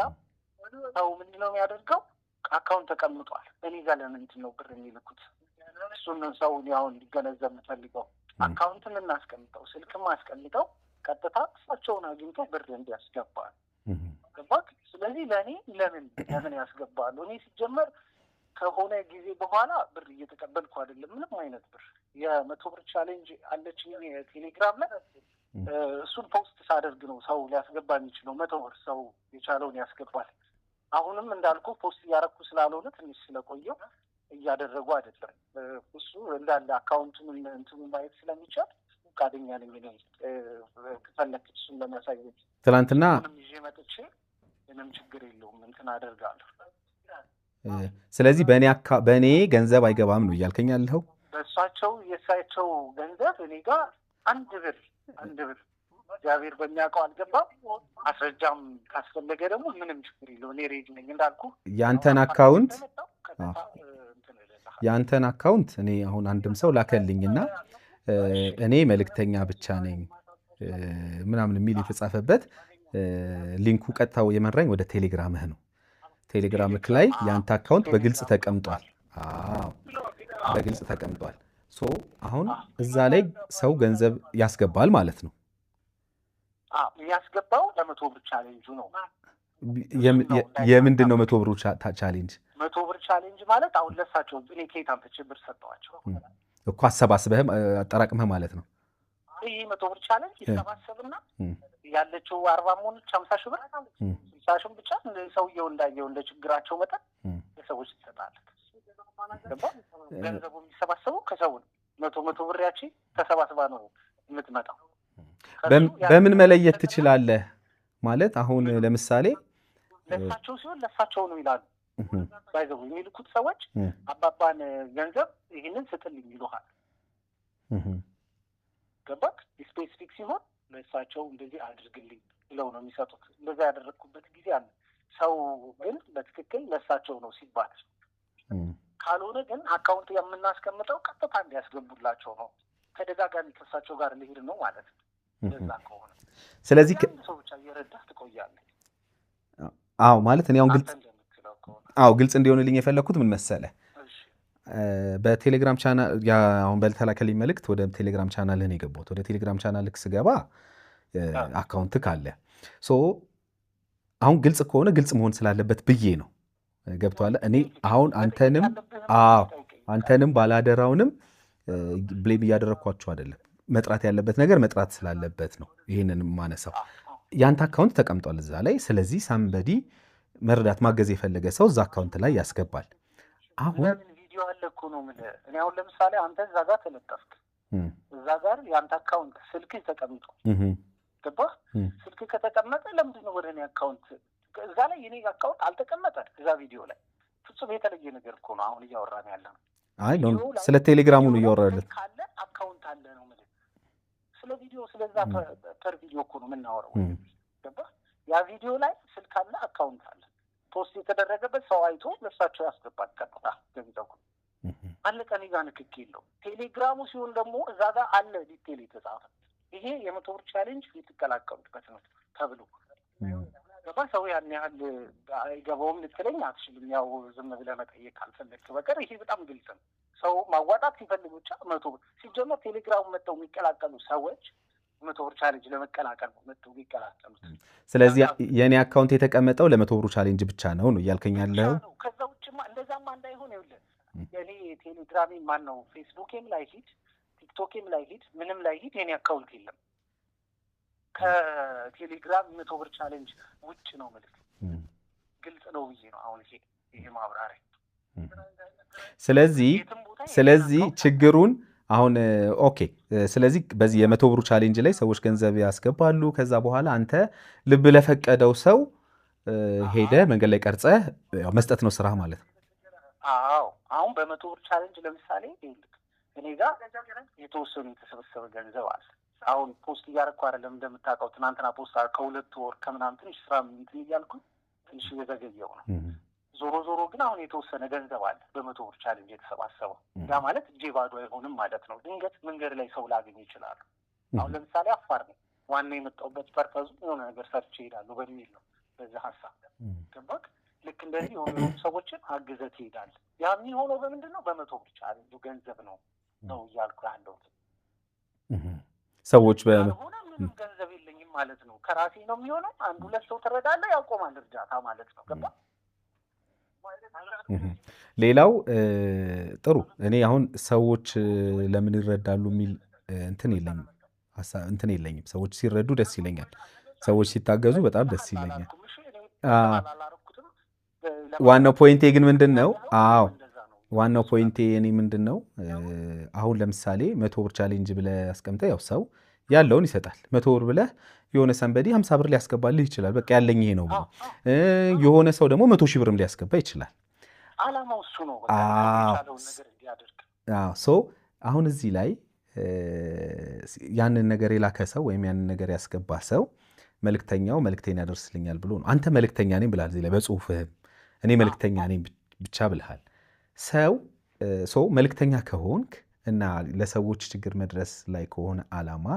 ሰው ምንድነው የሚያደርገው? አካውንት ተቀምጧል። እኔ ጋር ለምንድን ነው ብር የሚልኩት? እሱን ሰው ያው እንዲገነዘብ የምፈልገው። አካውንትን እናስቀምጠው፣ ስልክም አስቀምጠው ቀጥታ እሳቸውን አግኝቶ ብር እንዲያስገባል። ገባክ? ስለዚህ ለእኔ ለምን ያስገባሉ? እኔ ሲጀመር ከሆነ ጊዜ በኋላ ብር እየተቀበልኩ አይደለም፣ ምንም አይነት ብር። የ100 ብር ቻሌንጅ አለች ቴሌግራም ላይ። እሱን ፖስት ሳደርግ ነው ሰው ሊያስገባ የሚችለው። 100 ብር ሰው የቻለውን ያስገባል። አሁንም እንዳልኩ ፖስት እያደረኩ ስላልሆነ ትንሽ ስለቆየው እያደረጉ አይደለም። እሱ እንዳለ አካውንቱን እንትኑ ማየት ስለሚቻል ፈቃደኛ ነኝ እኔ ከፈለክ እሱን ለማሳየት። ትናንትና ይዤ መጥቼ ምንም ችግር የለውም እንትን አደርጋለሁ። ስለዚህ በእኔ ገንዘብ አይገባም ነው እያልከኝ ያለኸው? በእሳቸው የእሳቸው ገንዘብ እኔ ጋር አንድ ብር እግዚአብሔር በሚያውቀው አልገባም። አስረጃም ካስፈለገ ደግሞ ምንም ችግር የለውም። እኔ ሬጅ ነኝ እንዳልኩ። የአንተን አካውንት እኔ አሁን አንድም ሰው ላከልኝና እኔ መልእክተኛ ብቻ ነኝ ምናምን የሚል የተጻፈበት ሊንኩ ቀጥታው የመራኝ ወደ ቴሌግራምህ ነው። ቴሌግራምህ ላይ የአንተ አካውንት በግልጽ ተቀምጧል። በግልጽ ተቀምጧል። አሁን እዛ ላይ ሰው ገንዘብ ያስገባል ማለት ነው። የሚያስገባው ለ100 ብር ቻሌንጁ ነው። የምንድን ነው 100 ብር ቻሌንጅ? 100 ብር ቻሌንጅ ማለት አሁን ለሳቸው እኔ ከየት አምጥቼ ብር ሰጠዋቸው እኮ አሰባስበህም አጠራቅመህ ማለት ነው። ይሄ 100 ብር ቻሌንጅ ይሰባሰብና ያለችው 40 ሞኖች 50 ሺህ ብር 60 ሺህ ብቻ ሰውየው እንዳየው እንደ ችግራቸው መጠን ለሰዎች ይሰጣል። ገንዘቡ የሚሰባሰበው ከሰው 100 ብር ያቺ ተሰባስባ ነው የምትመጣው። በምን መለየት ትችላለህ? ማለት አሁን ለምሳሌ ለሳቸው ሲሆን ለሳቸው ነው ይላሉ። ባይዘው የሚልኩት ሰዎች አባባን ገንዘብ ይሄንን ስጥልኝ ይሉሃል። ገባክ? ስፔሲፊክ ሲሆን ለእሳቸው እንደዚህ አድርግልኝ ብለው ነው የሚሰጡት። እንደዛ ያደረግኩበት ጊዜ አለ። ሰው ግን በትክክል ለእሳቸው ነው ሲባል፣ ካልሆነ ግን አካውንት የምናስቀምጠው ቀጥታ እንዲያስገቡላቸው ነው። ተደጋጋሚ ከእሳቸው ጋር ልሄድ ነው ማለት ነው። እንደዛ ከሆነ ስለዚህ ሰው ብቻ እየረዳህ ትቆያለህ። አዎ ማለት እኔ አሁን ግልጽ እንዲሆንልኝ የፈለኩት ምን መሰለህ፣ በቴሌግራም ቻናል አሁን በተላከልኝ መልእክት ወደ ቴሌግራም ቻናልህ ነው የገባሁት። ወደ ቴሌግራም ቻናልህ ስገባ አካውንት ካለ አሁን ግልጽ ከሆነ ግልጽ መሆን ስላለበት ብዬ ነው። ገብቶሃል? እኔ አሁን አንተንም ባላደራውንም ብሌም እያደረግኳቸው አይደለም። መጥራት ያለበት ነገር መጥራት ስላለበት ነው ይህንን ማነሳው። ያንተ አካውንት ተቀምጧል እዛ ላይ። ስለዚህ ሳምበዲ መረዳት ማገዝ የፈለገ ሰው እዛ አካውንት ላይ ያስገባል። አሁን ቪዲዮ አለ እኮ ነው የምልህ። እኔ አሁን ለምሳሌ አንተ እዛ ጋር ተለጠፍክ፣ እዛ ጋር የአንተ አካውንት ስልክ ተቀምጦ ገባህ? ስልክ ከተቀመጠ ለምንድን ነው ወደ እኔ አካውንት እዛ ላይ የኔ አካውንት አልተቀመጠ? እዛ ቪዲዮ ላይ ፍጹም የተለየ ነገር እኮ ነው አሁን እያወራን ያለ ነው። አይ ስለ ቴሌግራሙ ነው እያወራለን። ካለ አካውንት አለ ነው የምልህ። ስለ ቪዲዮ ስለዛ ፐር ቪዲዮ እኮ ነው የምናወራው። ገባህ? ያ ቪዲዮ ላይ ስልክ አለ፣ አካውንት አለ። ፖስት የተደረገበት ሰው አይቶ ለእሳቸው ያስገባል። ቀጥታ ገንዘቡ አለቀ። እኔ ጋር ንክኪ የለውም። ቴሌግራሙ ሲሆን ደግሞ እዛ ጋር አለ ዲቴል የተጻፈ ይሄ የ100 ብር ቻሌንጅ ልትቀላቀሉበት ነው ተብሎ ገባህ? ሰው ያን ያህል አይገባውም ልትለኝ አትችልም። ያው ዝም ብለህ መጠየቅ ካልፈለግክ በቀር ይሄ በጣም ግልጽ ነው። ሰው ማዋጣት ሲፈልግ ብቻ 100 ብር ሲጀመር ቴሌግራሙ መጥተው የሚቀላቀሉ ሰዎች 100 ብር ቻሌንጅ ለመቀላቀል ነው መጥተው የሚቀላቀሉት። ስለዚህ የኔ አካውንት የተቀመጠው ለ100 ብር ቻሌንጅ ብቻ ነው እያልከኝ ያለው? ከዛ ውጭማ እንደዛማ እንዳይሆን ይኸውልህ፣ የኔ ቴሌግራሜ ማን ነው ፌስቡኬም ላይ ሂድ፣ ቲክቶኬም ላይ ሂድ፣ ምንም ላይ ሂድ የኔ አካውንት የለም። ከቴሌግራም 100 ብር ቻሌንጅ ውጭ ነው ማለት ግልጽ ነው ብዬ ነው አሁን ይሄ ማብራሪያ። ስለዚህ ችግሩን አሁን ኦኬ። ስለዚህ በዚህ የ100 ብሩ ቻሌንጅ ላይ ሰዎች ገንዘብ ያስገባሉ። ከዛ በኋላ አንተ ልብ ለፈቀደው ሰው ሄደ መንገድ ላይ ቀርጸህ መስጠት ነው ስራ ማለት ነው። አዎ አሁን በ100 ብር ቻሌንጅ ለምሳሌ እኔ ጋር የተወሰኑ የተሰበሰበ ገንዘብ አለ። አሁን ፖስት እያደረኩ አይደለም እንደምታውቀው። ትናንትና ፖስት ከ2 ወር ከምናምን ትንሽ ስራ እንትን እያልኩ ትንሽ እየዘገየው ነው። ዞሮ ግን አሁን የተወሰነ ገንዘብ አለ በ100 ብር ቻሌንጅ የተሰባሰበው። ያ ማለት እጄ ባዶ አይሆንም ማለት ነው። ድንገት መንገድ ላይ ሰው ላገኝ ይችላሉ። አሁን ለምሳሌ አፋር ነው ዋና የመጣሁበት ፐርፐዙ የሆነ ነገር ሰርቼ እሄዳለሁ በሚል ነው በዛ ሀሳብ ገባክ? ልክ እንደዚህ የሆኑ ሰዎችን አግዘህ ትሄዳለህ። ያ የሚሆነው በምንድን ነው? በ100 ብር ቻሌንጅ ገንዘብ ነው እያልኩ ያለሁት። ሰዎች ሆነ ምንም ገንዘብ የለኝም ማለት ነው። ከራሴ ነው የሚሆነው። 1-2 ሰው ትረዳለህ፣ ያቆማል እርዳታ ማለት ነው። ገባ? ሌላው ጥሩ። እኔ አሁን ሰዎች ለምን ይረዳሉ የሚል እንትን የለኝም። ሰዎች ሲረዱ ደስ ይለኛል። ሰዎች ሲታገዙ በጣም ደስ ይለኛል። ዋናው ፖይንቴ ግን ምንድን ነው? ዋናው ፖይንቴ እኔ ምንድን ነው፣ አሁን ለምሳሌ 100 ብር ቻሌንጅ ብለህ አስቀምጠህ ያው ሰው ያለውን ይሰጣል። 100 ብር ብለህ የሆነ ሰንበዲ 50 ብር ሊያስገባልህ ይችላል። በቃ ያለኝ ይሄ ነው ብሎ የሆነ ሰው ደግሞ 100 ሺህ ብርም ሊያስገባ ይችላል። አላማው እሱ ነው። አሁን እዚህ ላይ ያንን ነገር የላከ ሰው ወይም ያንን ነገር ያስገባ ሰው መልእክተኛው መልእክቴን ያደርስልኛል ብሎ ነው። አንተ መልእክተኛ ነኝ ብለሃል እዚህ ላይ በጽሁፍህም እኔ መልእክተኛ ነኝ ብቻ ብለሃል። ሰው መልእክተኛ ከሆንክ እና ለሰዎች ችግር መድረስ ላይ ከሆነ አላማ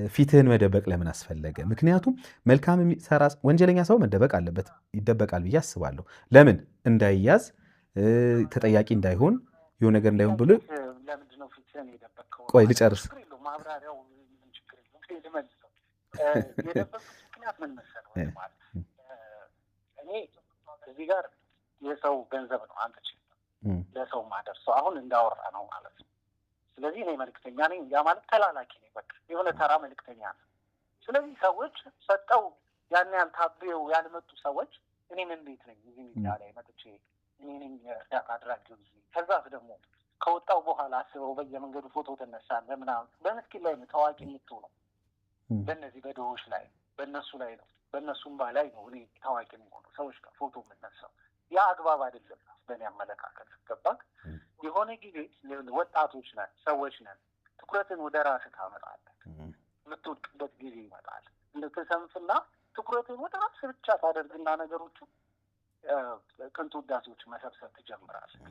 ፊትህን መደበቅ ለምን አስፈለገ? ምክንያቱም መልካም የሚሰራ ወንጀለኛ ሰው መደበቅ አለበት፣ ይደበቃል ብዬ አስባለሁ። ለምን እንዳይያዝ ተጠያቂ እንዳይሆን የሆነ ነገር እንዳይሆን ብሎ ቆይ ልጨርስ። እዚህ ጋር የሰው ገንዘብ ነው አንተ ለሰው ማደርሰው አሁን እንዳወራ ነው ማለት ነው። ስለዚህ እኔ መልእክተኛ ነኝ። ያ ማለት ተላላኪ ነኝ። በቃ የሆነ ተራ መልእክተኛ ነው። ስለዚህ ሰዎች ሰጠው ያን ያልታበው ያልመጡ ሰዎች እኔ ምን ቤት ነኝ እዚህ ሚዲያ ላይ መጥቼ እኔ ነኝ እርዳታ አድራጊው እዚህ። ከዛስ ደግሞ ከወጣው በኋላ አስበው በየመንገዱ ፎቶ ተነሳለህ ምናምን። በምስኪን ላይ ነው ታዋቂ የምትሆነው። በእነዚህ በድሆች ላይ በእነሱ ላይ ነው በእነሱም ላይ ነው እኔ ታዋቂ የሚሆነው ሰዎች ጋር ፎቶ የምነሳው። ያ አግባብ አይደለም በእኔ አመለካከት። ገባክ? የሆነ ጊዜ ወጣቶች ነን፣ ሰዎች ነን። ትኩረትን ወደ ራስህ ታመጣለህ። የምትወድቅበት ጊዜ ይመጣል። እንደተሰንፍና ትኩረትን ወደ ራስህ ብቻ ታደርግና ነገሮቹ ከንቱ ውዳሴዎች መሰብሰብ ትጀምራለህ።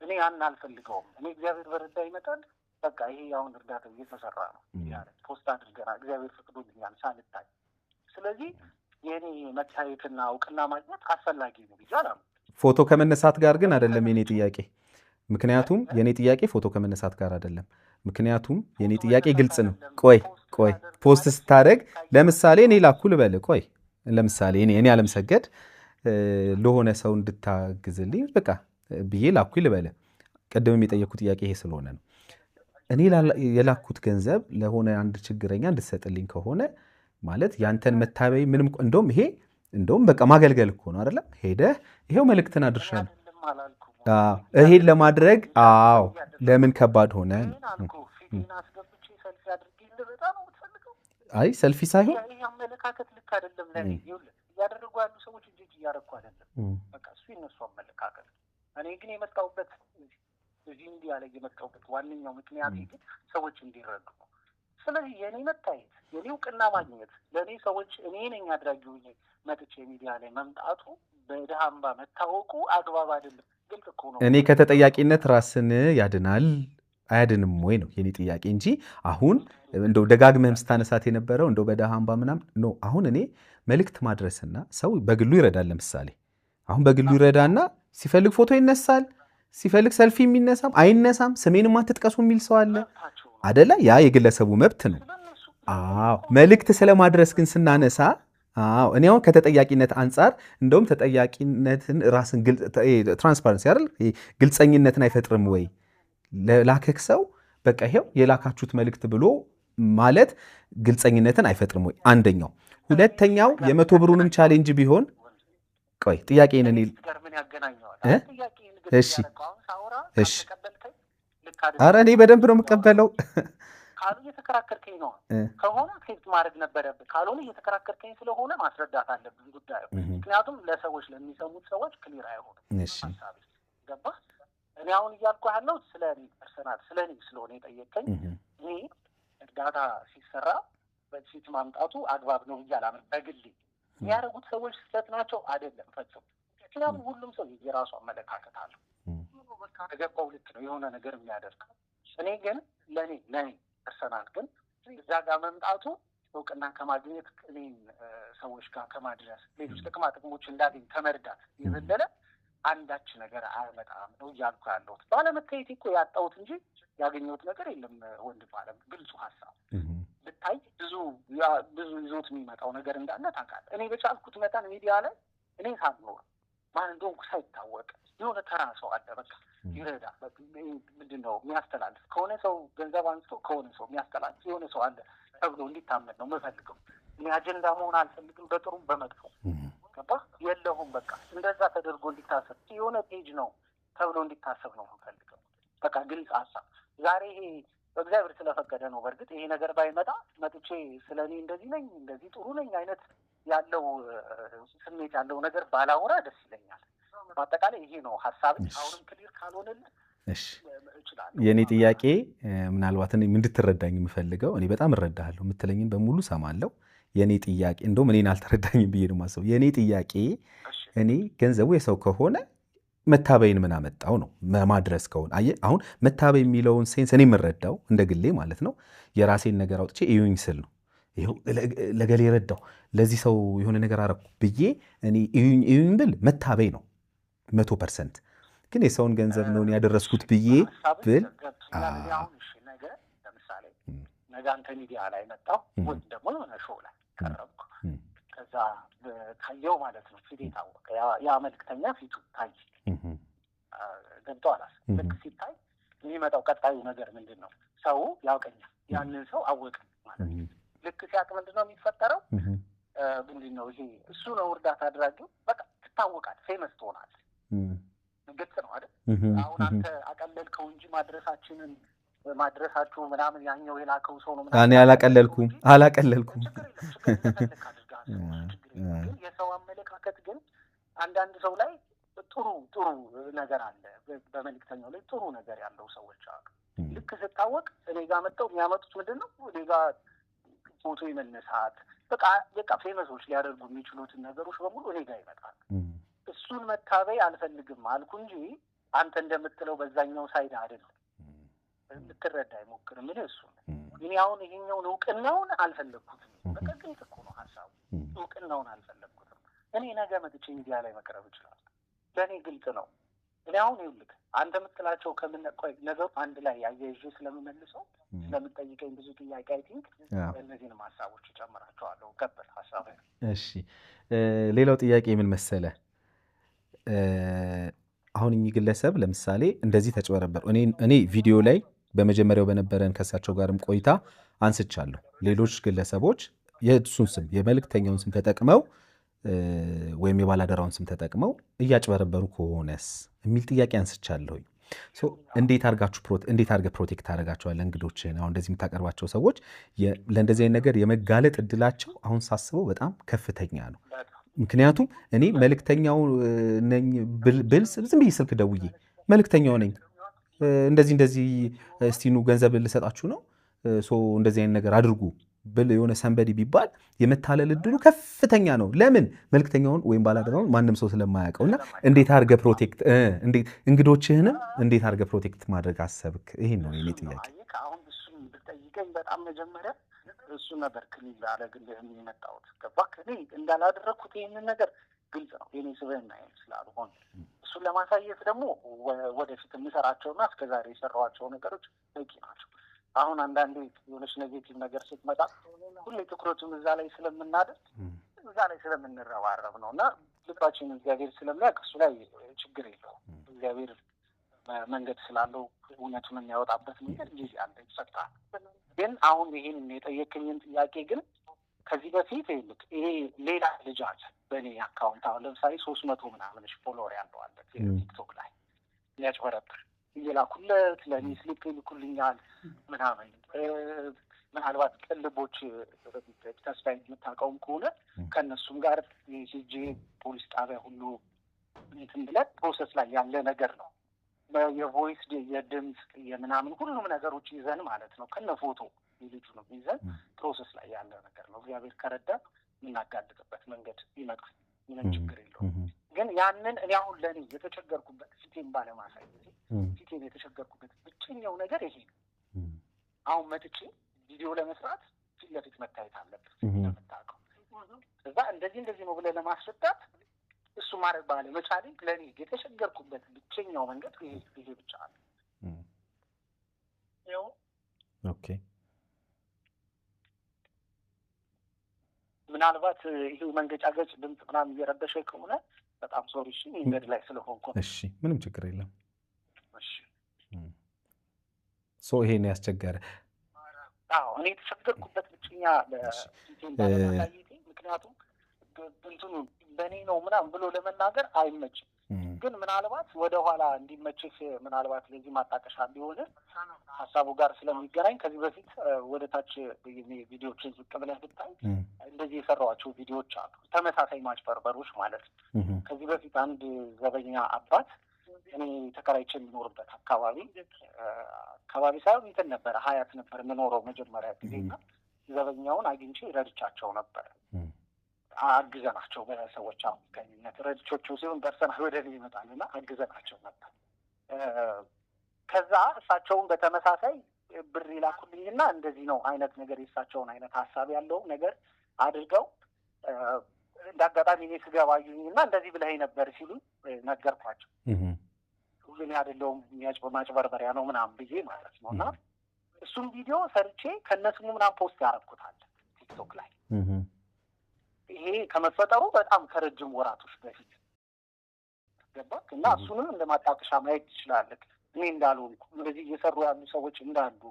እኔ ያን አልፈልገውም። እኔ እግዚአብሔር በረዳ ይመጣል። በቃ ይሄ አሁን እርዳታ እየተሰራ ነው ያለ ፖስት አድርገናል። እግዚአብሔር ፈቅዶልኛል ሳልታይ። ስለዚህ የኔ መታየትና እውቅና ማግኘት አስፈላጊ ነው ብያለሁ። ፎቶ ከመነሳት ጋር ግን አይደለም የኔ ጥያቄ። ምክንያቱም የኔ ጥያቄ ፎቶ ከመነሳት ጋር አይደለም። ምክንያቱም የኔ ጥያቄ ግልጽ ነው። ቆይ ፖስት ስታደርግ ለምሳሌ እኔ ላኩ ልበል። ቆይ ለምሳሌ እኔ አለምሰገድ ለሆነ ሰው እንድታግዝልኝ በቃ ብዬ ላኩ ልበል። ቀደም የጠየኩት ጥያቄ ይሄ ስለሆነ ነው። እኔ የላኩት ገንዘብ ለሆነ አንድ ችግረኛ እንድትሰጥልኝ ከሆነ ማለት ያንተን መታበይ ምንም እንደውም በቃ ማገልገል እኮ ነው አይደለም? ሄደህ ይሄው መልእክትን አድርሻለሁ። ይሄን ለማድረግ ለምን ከባድ ሆነ? አይ ሰልፊ ሳይሆን አመለካከት ልክ አይደለም። ለኔ እያደረጉ ያሉ ሰዎች እጅ እያደረጉ አይደለም። በቃ እሱ የነሱ አመለካከት። እኔ ግን የመጣሁበት እዚህ እንዲያ ላይ የመጣሁበት ዋነኛው ምክንያት ግን ሰዎች እንዲረዱ ነው። ስለዚህ የኔ መታየት የኔ እውቅና ማግኘት ለእኔ ሰዎች እኔ ነኝ አድራጊው መጥቼ ሚዲያ ላይ መምጣቱ በድሃ አምባ መታወቁ አግባብ አይደለም። ግልጽ እኮ ነው። እኔ ከተጠያቂነት ራስን ያድናል አያድንም ወይ ነው የኔ ጥያቄ እንጂ አሁን እንደው ደጋግመህም ስታነሳት የነበረው እንደው በድሃ አምባ ምናምን ነው። አሁን እኔ መልእክት ማድረስና ሰው በግሉ ይረዳል። ለምሳሌ አሁን በግሉ ይረዳና ሲፈልግ ፎቶ ይነሳል፣ ሲፈልግ ሰልፊ የሚነሳም አይነሳም፣ ስሜንም አትጥቀሱ የሚል ሰው አለ አደላ። ያ የግለሰቡ መብት ነው። መልእክት ስለማድረስ ግን ስናነሳ እኔ አሁን ከተጠያቂነት አንጻር እንደውም ተጠያቂነትን ራስን ትራንስፓረንሲ አይደል ግልጸኝነትን አይፈጥርም ወይ? ለላከክ ሰው በቃ ይሄው የላካችሁት መልእክት ብሎ ማለት ግልጸኝነትን አይፈጥርም ወይ? አንደኛው። ሁለተኛው የ100 ብሩንም ቻሌንጅ ቢሆን ቆይ ጥያቄን እኔ እሺ ኧረ እኔ በደንብ ነው የምቀበለው። ካሉ እየተከራከርከኝ ነው ከሆነ አክሴፕት ማድረግ ነበረብህ። ካልሆነ እየተከራከርከኝ ስለሆነ ማስረዳት አለብን ጉዳዩ። ምክንያቱም ለሰዎች ለሚሰሙት ሰዎች ክሊር አይሆንም ሀሳቤ። ገባህ? እኔ አሁን እያልኩ ያለው ስለ እኔ ፐርሰናል ስለ እኔ ስለሆነ የጠየቀኝ እኔ እርዳታ ሲሰራ በፊት ማምጣቱ አግባብ ነው ብዬ አላምንም። በግሌ የሚያደርጉት ሰዎች ስህተት ናቸው አይደለም ፈጽሞ። ምክንያቱም ሁሉም ሰው የራሱ አመለካከት አለው። ተገባው ልክ ነው የሆነ ነገር የሚያደርግ። እኔ ግን ለእኔ ፐርሰናል ግን እዛ ጋር መምጣቱ እውቅና ከማግኘት እኔን ሰዎች ጋር ከማድረስ ሌሎች ጥቅማ ጥቅሞች እንዳገኝ ከመርዳት የዘለለ አንዳች ነገር አያመጣም ነው እያልኩ ያለሁት። ባለመታየቴ እኮ ያጣሁት እንጂ ያገኘሁት ነገር የለም ወንድም አለም። ግልጹ ሀሳብ ብታይ ብዙ ይዞት የሚመጣው ነገር እንዳለ ታውቃለህ። እኔ በቻልኩት መጠን ሚዲያ ላይ እኔ ሳልኖር ማን እንደሆንኩ ሳይታወቅ የሆነ ተራ ሰው አለ በቃ ይረዳ ምንድን ነው የሚያስተላልፍ ከሆነ ሰው ገንዘብ አንስቶ ከሆነ ሰው የሚያስተላልፍ የሆነ ሰው አለ ተብሎ እንዲታመን ነው የምፈልገው። እኔ አጀንዳ መሆን አልፈልግም፣ በጥሩም በመጥፎ ገባህ? የለሁም በቃ እንደዛ ተደርጎ እንዲታሰብ የሆነ ፔጅ ነው ተብሎ እንዲታሰብ ነው የምፈልገው። በቃ ግልጽ ሀሳብ። ዛሬ ይሄ በእግዚአብሔር ስለፈቀደ ነው። በእርግጥ ይሄ ነገር ባይመጣ መጥቼ ስለ እኔ እንደዚህ ነኝ እንደዚህ ጥሩ ነኝ አይነት ያለው ስሜት ያለው ነገር ባላወራ ደስ ይለኛል። በአጠቃላይ ይሄ ነው ሀሳብ። አሁንም ክሊር ካልሆነልህ የእኔ ጥያቄ ምናልባት እኔ እንድትረዳኝ የምፈልገው እኔ በጣም እረዳሃለሁ የምትለኝን በሙሉ ሰማለሁ። የእኔ ጥያቄ እንደውም እኔን አልተረዳኝም ብዬ ነው የማስበው። የእኔ ጥያቄ እኔ ገንዘቡ የሰው ከሆነ መታበይን ምን አመጣው ነው ማድረስ ከሆነ አሁን መታበይ የሚለውን ሴንስ እኔ የምረዳው እንደ ግሌ ማለት ነው የራሴን ነገር አውጥቼ እዩኝ ስል ነው። ይኸው ለገሌ ረዳው ለዚህ ሰው የሆነ ነገር አረኩ ብዬ እኔ እዩኝ ብል መታበይ ነው 100%። ግን የሰውን ገንዘብ ነው ያደረስኩት ብዬ ብል ለምሳሌ ነገ አንተ ሚዲያ ላይ መጣሁ ወይም ደግሞ የሆነ ሾው ላይ ቀረብኩ። ከዛ ታየው ማለት ነው ፊቴ ታወቀ። ያ መልክተኛ ፊቱ ታይ ገብቶሃል። ልክ ሲታይ የሚመጣው ቀጣዩ ነገር ምንድን ነው? ሰው ያውቀኛል። ያንን ሰው አወቀ ማለት ነው። ልክ ሲያውቅ ምንድን ነው የሚፈጠረው? ምንድን ነው ይሄ? እሱ ነው እርዳታ አድራጊው። በቃ ትታወቃል፣ ፌመስ ትሆናለህ። ግልጽ ነው አይደል? አሁን አንተ አቀለልከው እንጂ ማድረሳችሁ ምናምን ያኛው የላከው ሰው ነው ምናምን። እኔ አላቀለልኩም። የሰው አመለካከት ግን አንዳንድ ሰው ላይ ጥሩ ነገር አለ በመልእክተኛው ላይ ጥሩ ነገር ያለው ሰዎች አሉ። ልክ ስታወቅ እኔ ጋር መጥተው የሚያመጡት ምንድን ነው? እኔ ጋር ፎቶ የመነሳት በቃ ፌመሶች ሊያደርጉ የሚችሉትን ነገሮች በሙሉ እኔ ጋር ይመጣል። እሱን መታበይ አልፈልግም አልኩ እንጂ አንተ እንደምትለው በዛኛው ሳይድ አይደለም። ልትረዳ አይሞክርም። ምን እሱ እኔ አሁን ይሄኛውን እውቅናውን አልፈለግኩትም። በቃ ግልጽ እኮ ነው ሀሳቡ። እውቅናውን አልፈለግኩትም። እኔ ነገ መጥቼ ሚዲያ ላይ መቅረብ እችላለሁ። ለእኔ ግልጽ ነው። እኔ አሁን ይኸውልህ አንተ የምትላቸው ቆይ ነገሩ አንድ ላይ አያይዤ ስለምመልሰው ስለምጠይቀኝ ብዙ ጥያቄ አይ ቲንክ እነዚህንም ሀሳቦች እጨምራቸዋለሁ። ቀጥል ሀሳብ። እሺ ሌላው ጥያቄ ምን መሰለ? አሁን እኚህ ግለሰብ ለምሳሌ እንደዚህ ተጭበረበሩ። እኔ ቪዲዮ ላይ በመጀመሪያው በነበረን ከሳቸው ጋርም ቆይታ አንስቻለሁ። ሌሎች ግለሰቦች የእሱን ስም የመልእክተኛውን ስም ተጠቅመው ወይም የባላደራውን ስም ተጠቅመው እያጭበረበሩ ከሆነስ የሚል ጥያቄ አንስቻለሁኝ። እንዴት አድርገህ ፕሮቴክት ታደርጋቸዋለህ እንግዶችን? አሁን እንደዚህ የምታቀርባቸው ሰዎች ለእንደዚህ አይነት ነገር የመጋለጥ እድላቸው አሁን ሳስበው በጣም ከፍተኛ ነው። ምክንያቱም እኔ መልእክተኛው ነኝ ብል ዝም ብዬ ስልክ ደውዬ መልእክተኛው ነኝ እንደዚህ እስቲኑ ገንዘብ ልሰጣችሁ ነው እንደዚህ አይነት ነገር አድርጉ ብል የሆነ ሰንበዲ ቢባል የመታለል እድሉ ከፍተኛ ነው። ለምን? መልእክተኛውን ወይም ባላደራውን ማንም ሰው ስለማያውቀውና እንዴት አድርገህ ፕሮቴክት እንግዶችህንም እንዴት አድርገህ ፕሮቴክት ማድረግ አሰብክ? ይሄን ነው የኔ ጥያቄ። አሁን እሱን ብትጠይቀኝ በጣም መጀመሪያ እሱ ነበር ክሊል አደረግልህ የሚመጣሁት። ገባህ? እኔ እንዳላደረግኩት ይህንን ነገር ግልጽ ነው። የኔ ስብዕና ስላልሆነ እሱን ለማሳየት ደግሞ ወደፊት የምሰራቸውና እስከዛሬ የሰራኋቸው ነገሮች በቂ ናቸው። አሁን አንዳንዴ የሆነች ኔጌቲቭ ነገር ስትመጣ ሁሌ ትኩረቱን እዛ ላይ ስለምናደርግ እዛ ላይ ስለምንረባረብ ነው እና ልባችን እግዚአብሔር ስለሚያውቅ እሱ ላይ ችግር የለውም። እግዚአብሔር መንገድ ስላለው እውነቱን የሚያወጣበት መንገድ ጊዜ አለ፣ ይሰጣል። ግን አሁን ይህን የጠየቅኝን ጥያቄ ግን ከዚህ በፊት ይሄ ሌላ ልጅ አለ በእኔ አካውንት አሁን ለምሳሌ 300 ምናምን ፎሎወር ያለው አለ ቲክቶክ ላይ የሚያጭበረብር እየላኩለት ለእኔ ስሊፕ ይልኩልኛል ምናምን። ምናልባት ቅልቦች ተስፋ የምታውቀውም ከሆነ ከእነሱም ጋር ሄጄ ፖሊስ ጣቢያ ሁሉ እንትን ብለን ፕሮሰስ ላይ ያለ ነገር ነው። የቮይስ የድምፅ የምናምን ሁሉም ነገሮች ይዘን ማለት ነው ከነ ፎቶ ልጁ ነው ይዘን ፕሮሰስ ላይ ያለ ነገር ነው። እግዚአብሔር ከረዳ የምናጋልጥበት መንገድ ይመጣል። ምንም ችግር የለውም። ግን ያንን እኔ አሁን ለእኔ የተቸገርኩበት ፊቴን ባለማሳየት ፊቴን የተቸገርኩበት ብቸኛው ነገር ይሄ ነው። አሁን መጥቼ ቪዲዮ ለመስራት ፊት ለፊት መታየት አለበት የምታውቀው። እዛ እንደዚህ ነው ብለህ ለማስረዳት እሱ ማድረግ ባለመቻሌ ለእኔ የተቸገርኩበት ብቸኛው መንገድ ይሄ ብቻ ነው። ኦኬ ምናልባት ይሄ መንገጫገጭ ድምፅ ምናምን እየረበሸ ከሆነ በጣም ሶሪ። እሺ መንገድ ላይ ስለሆንኩ። እሺ ምንም ችግር የለም። እሺ ይሄን ያስቸገረ እኔ የተቸገርኩበት ብቸኛ ለፊቴን ባለማሳየቴ ምክንያቱም እንትኑ በእኔ ነው ምናምን ብሎ ለመናገር አይመችም። ግን ምናልባት ወደኋላ እንዲመችህ ምናልባት ለዚህ ማጣቀሻ እንዲሆን ሀሳቡ ጋር ስለሚገናኝ ከዚህ በፊት ወደ ታች ቪዲዮችን ዝቅ ብለህ ብታይ እንደዚህ የሰራኋቸው ቪዲዮዎች አሉ። ተመሳሳይ ማጭበርበሮች ማለት ነው። ከዚህ በፊት አንድ ዘበኛ አባት እኔ ተከራይቼ የሚኖርበት አካባቢ ሳይሆን እንትን ነበረ ሀያት ነበር የምኖረው መጀመሪያ ጊዜና ዘበኛውን አግኝቼ ረድቻቸው ነበር። አግዘናቸው በሰዎች አማካኝነት ረድቾቸው ሲሆን ፐርሰናል ወደ እኔ ይመጣልና አግዘናቸው ነበር። ከዛ እሳቸውን በተመሳሳይ ብር ይላኩልኝና እንደዚህ ነው አይነት ነገር የእሳቸውን አይነት ሀሳብ ያለው ነገር አድርገው እንደ አጋጣሚ እኔ ስገባዩኝና እንደዚህ ብለኸኝ ነበር ሲሉ ነገርኳቸው። ሁሉን ያደለውም ማጭበርበሪያ ነው ምናምን ብዬ ማለት ነው። እና እሱም ቪዲዮ ሰርቼ ከነስሙ ምናምን ፖስት ያደረኩታል ቲክቶክ ላይ። ይሄ ከመፈጠሩ በጣም ከረጅም ወራቶች በፊት ገባክ? እና እሱንም እንደማጣቀሻ ማየት ትችላለህ። እኔ እንዳልሆንኩ እንደዚህ እየሰሩ ያሉ ሰዎች እንዳሉ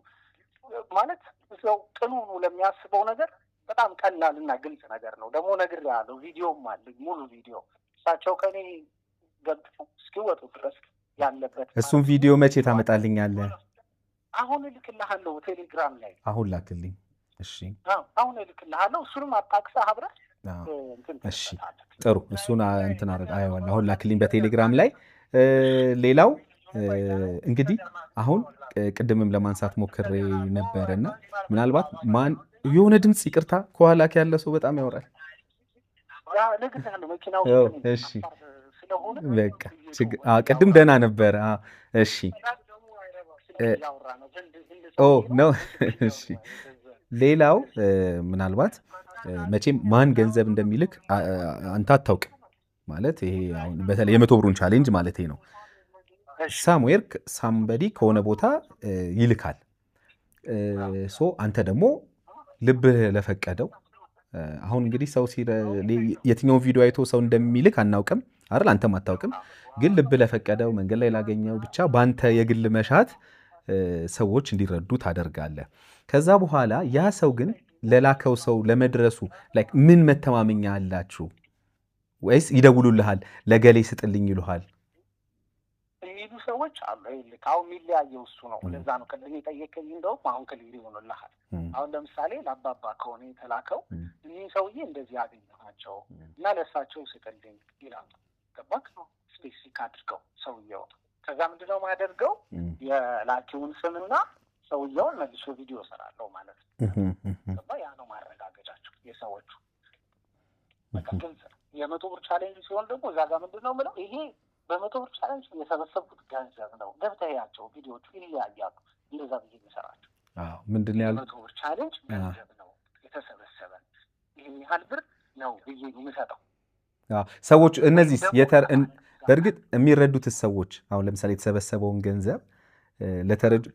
ማለት ሰው ቅኑ ለሚያስበው ነገር በጣም ቀላልና ግልጽ ነገር ነው። ደግሞ ነግሬሃለሁ፣ ቪዲዮም አለ ሙሉ ቪዲዮ እሳቸው ከኔ ገብተው እስኪወጡ ድረስ ያለበት። እሱም ቪዲዮ መቼ ታመጣልኛለህ? አሁን እልክልሃለሁ ቴሌግራም ላይ። አሁን ላክልኝ። እሺ አሁን እልክልሃለሁ። እሱንም አጣቅሰህ አብረህ እሺ ጥሩ እሱን እንትን አየዋለሁ አሁን ላክልኝ በቴሌግራም ላይ ሌላው እንግዲህ አሁን ቅድምም ለማንሳት ሞክሬ ነበርና ምናልባት ማን የሆነ ድምጽ ይቅርታ ከኋላ ያለ ሰው በጣም ያወራል እሺ በቃ ቅድም ደህና ነበር እሺ ነው እሺ ሌላው ምናልባት መቼም ማን ገንዘብ እንደሚልክ አንተ አታውቅም ማለት ይሄ አሁን በተለይ የ100 ብሩን ቻሌንጅ ማለት ነው ሳምዌር ሳምበዲ ከሆነ ቦታ ይልካል ሶ አንተ ደግሞ ልብህ ለፈቀደው አሁን እንግዲህ ሰው የትኛው ቪዲዮ አይቶ ሰው እንደሚልክ አናውቅም አይደል አንተም አታውቅም ግን ልብ ለፈቀደው መንገድ ላይ ላገኘው ብቻ ባንተ የግል መሻት ሰዎች እንዲረዱ ታደርጋለህ ከዛ በኋላ ያ ሰው ግን ለላከው ሰው ለመድረሱ ላይክ ምን መተማመኛ አላችሁ ወይስ ይደውሉልሃል ለገሌ ስጥልኝ ይሉሃል የሚሉ ሰዎች አሉ ልካው የሚለያየው እሱ ነው ለዛ ነው ከዚህ የጠየቀኝ እንደውም አሁን ከሊሊ ሆኖልሃል አሁን ለምሳሌ ለአባባ ከሆነ የተላከው እኚህ ሰውዬ እንደዚህ ያገኘኋቸው እና ለእሳቸው ስጥልኝ ይላል ገባክ ስፔሲፊክ አድርገው ሰውየው ከዛ ምንድነው ማደርገው የላኪውን ስምና ሰውየውን መልሶ ቪዲዮ ሰራለው ማለት ነው ገባ ያ ነው ማረጋገጫቸው የሰዎቹ በቃ የ100 ብር ቻሌንጅ ሲሆን ደግሞ እዛ ጋር ምንድነው ምለው ይሄ በ100 ብር ቻሌንጅ የሰበሰብኩት ገንዘብ ነው ገብተያቸው ቪዲዮቹ ይለያያሉ እንደዛ ብዬ መሰራቸው ምንድነው ያለው 100 ብር ቻሌንጅ ገንዘብ ነው የተሰበሰበ ይሄን ያህል ብር ነው ብዬ የምሰጠው ሰዎች እነዚህ በእርግጥ የሚረዱት ሰዎች አሁን ለምሳሌ የተሰበሰበውን ገንዘብ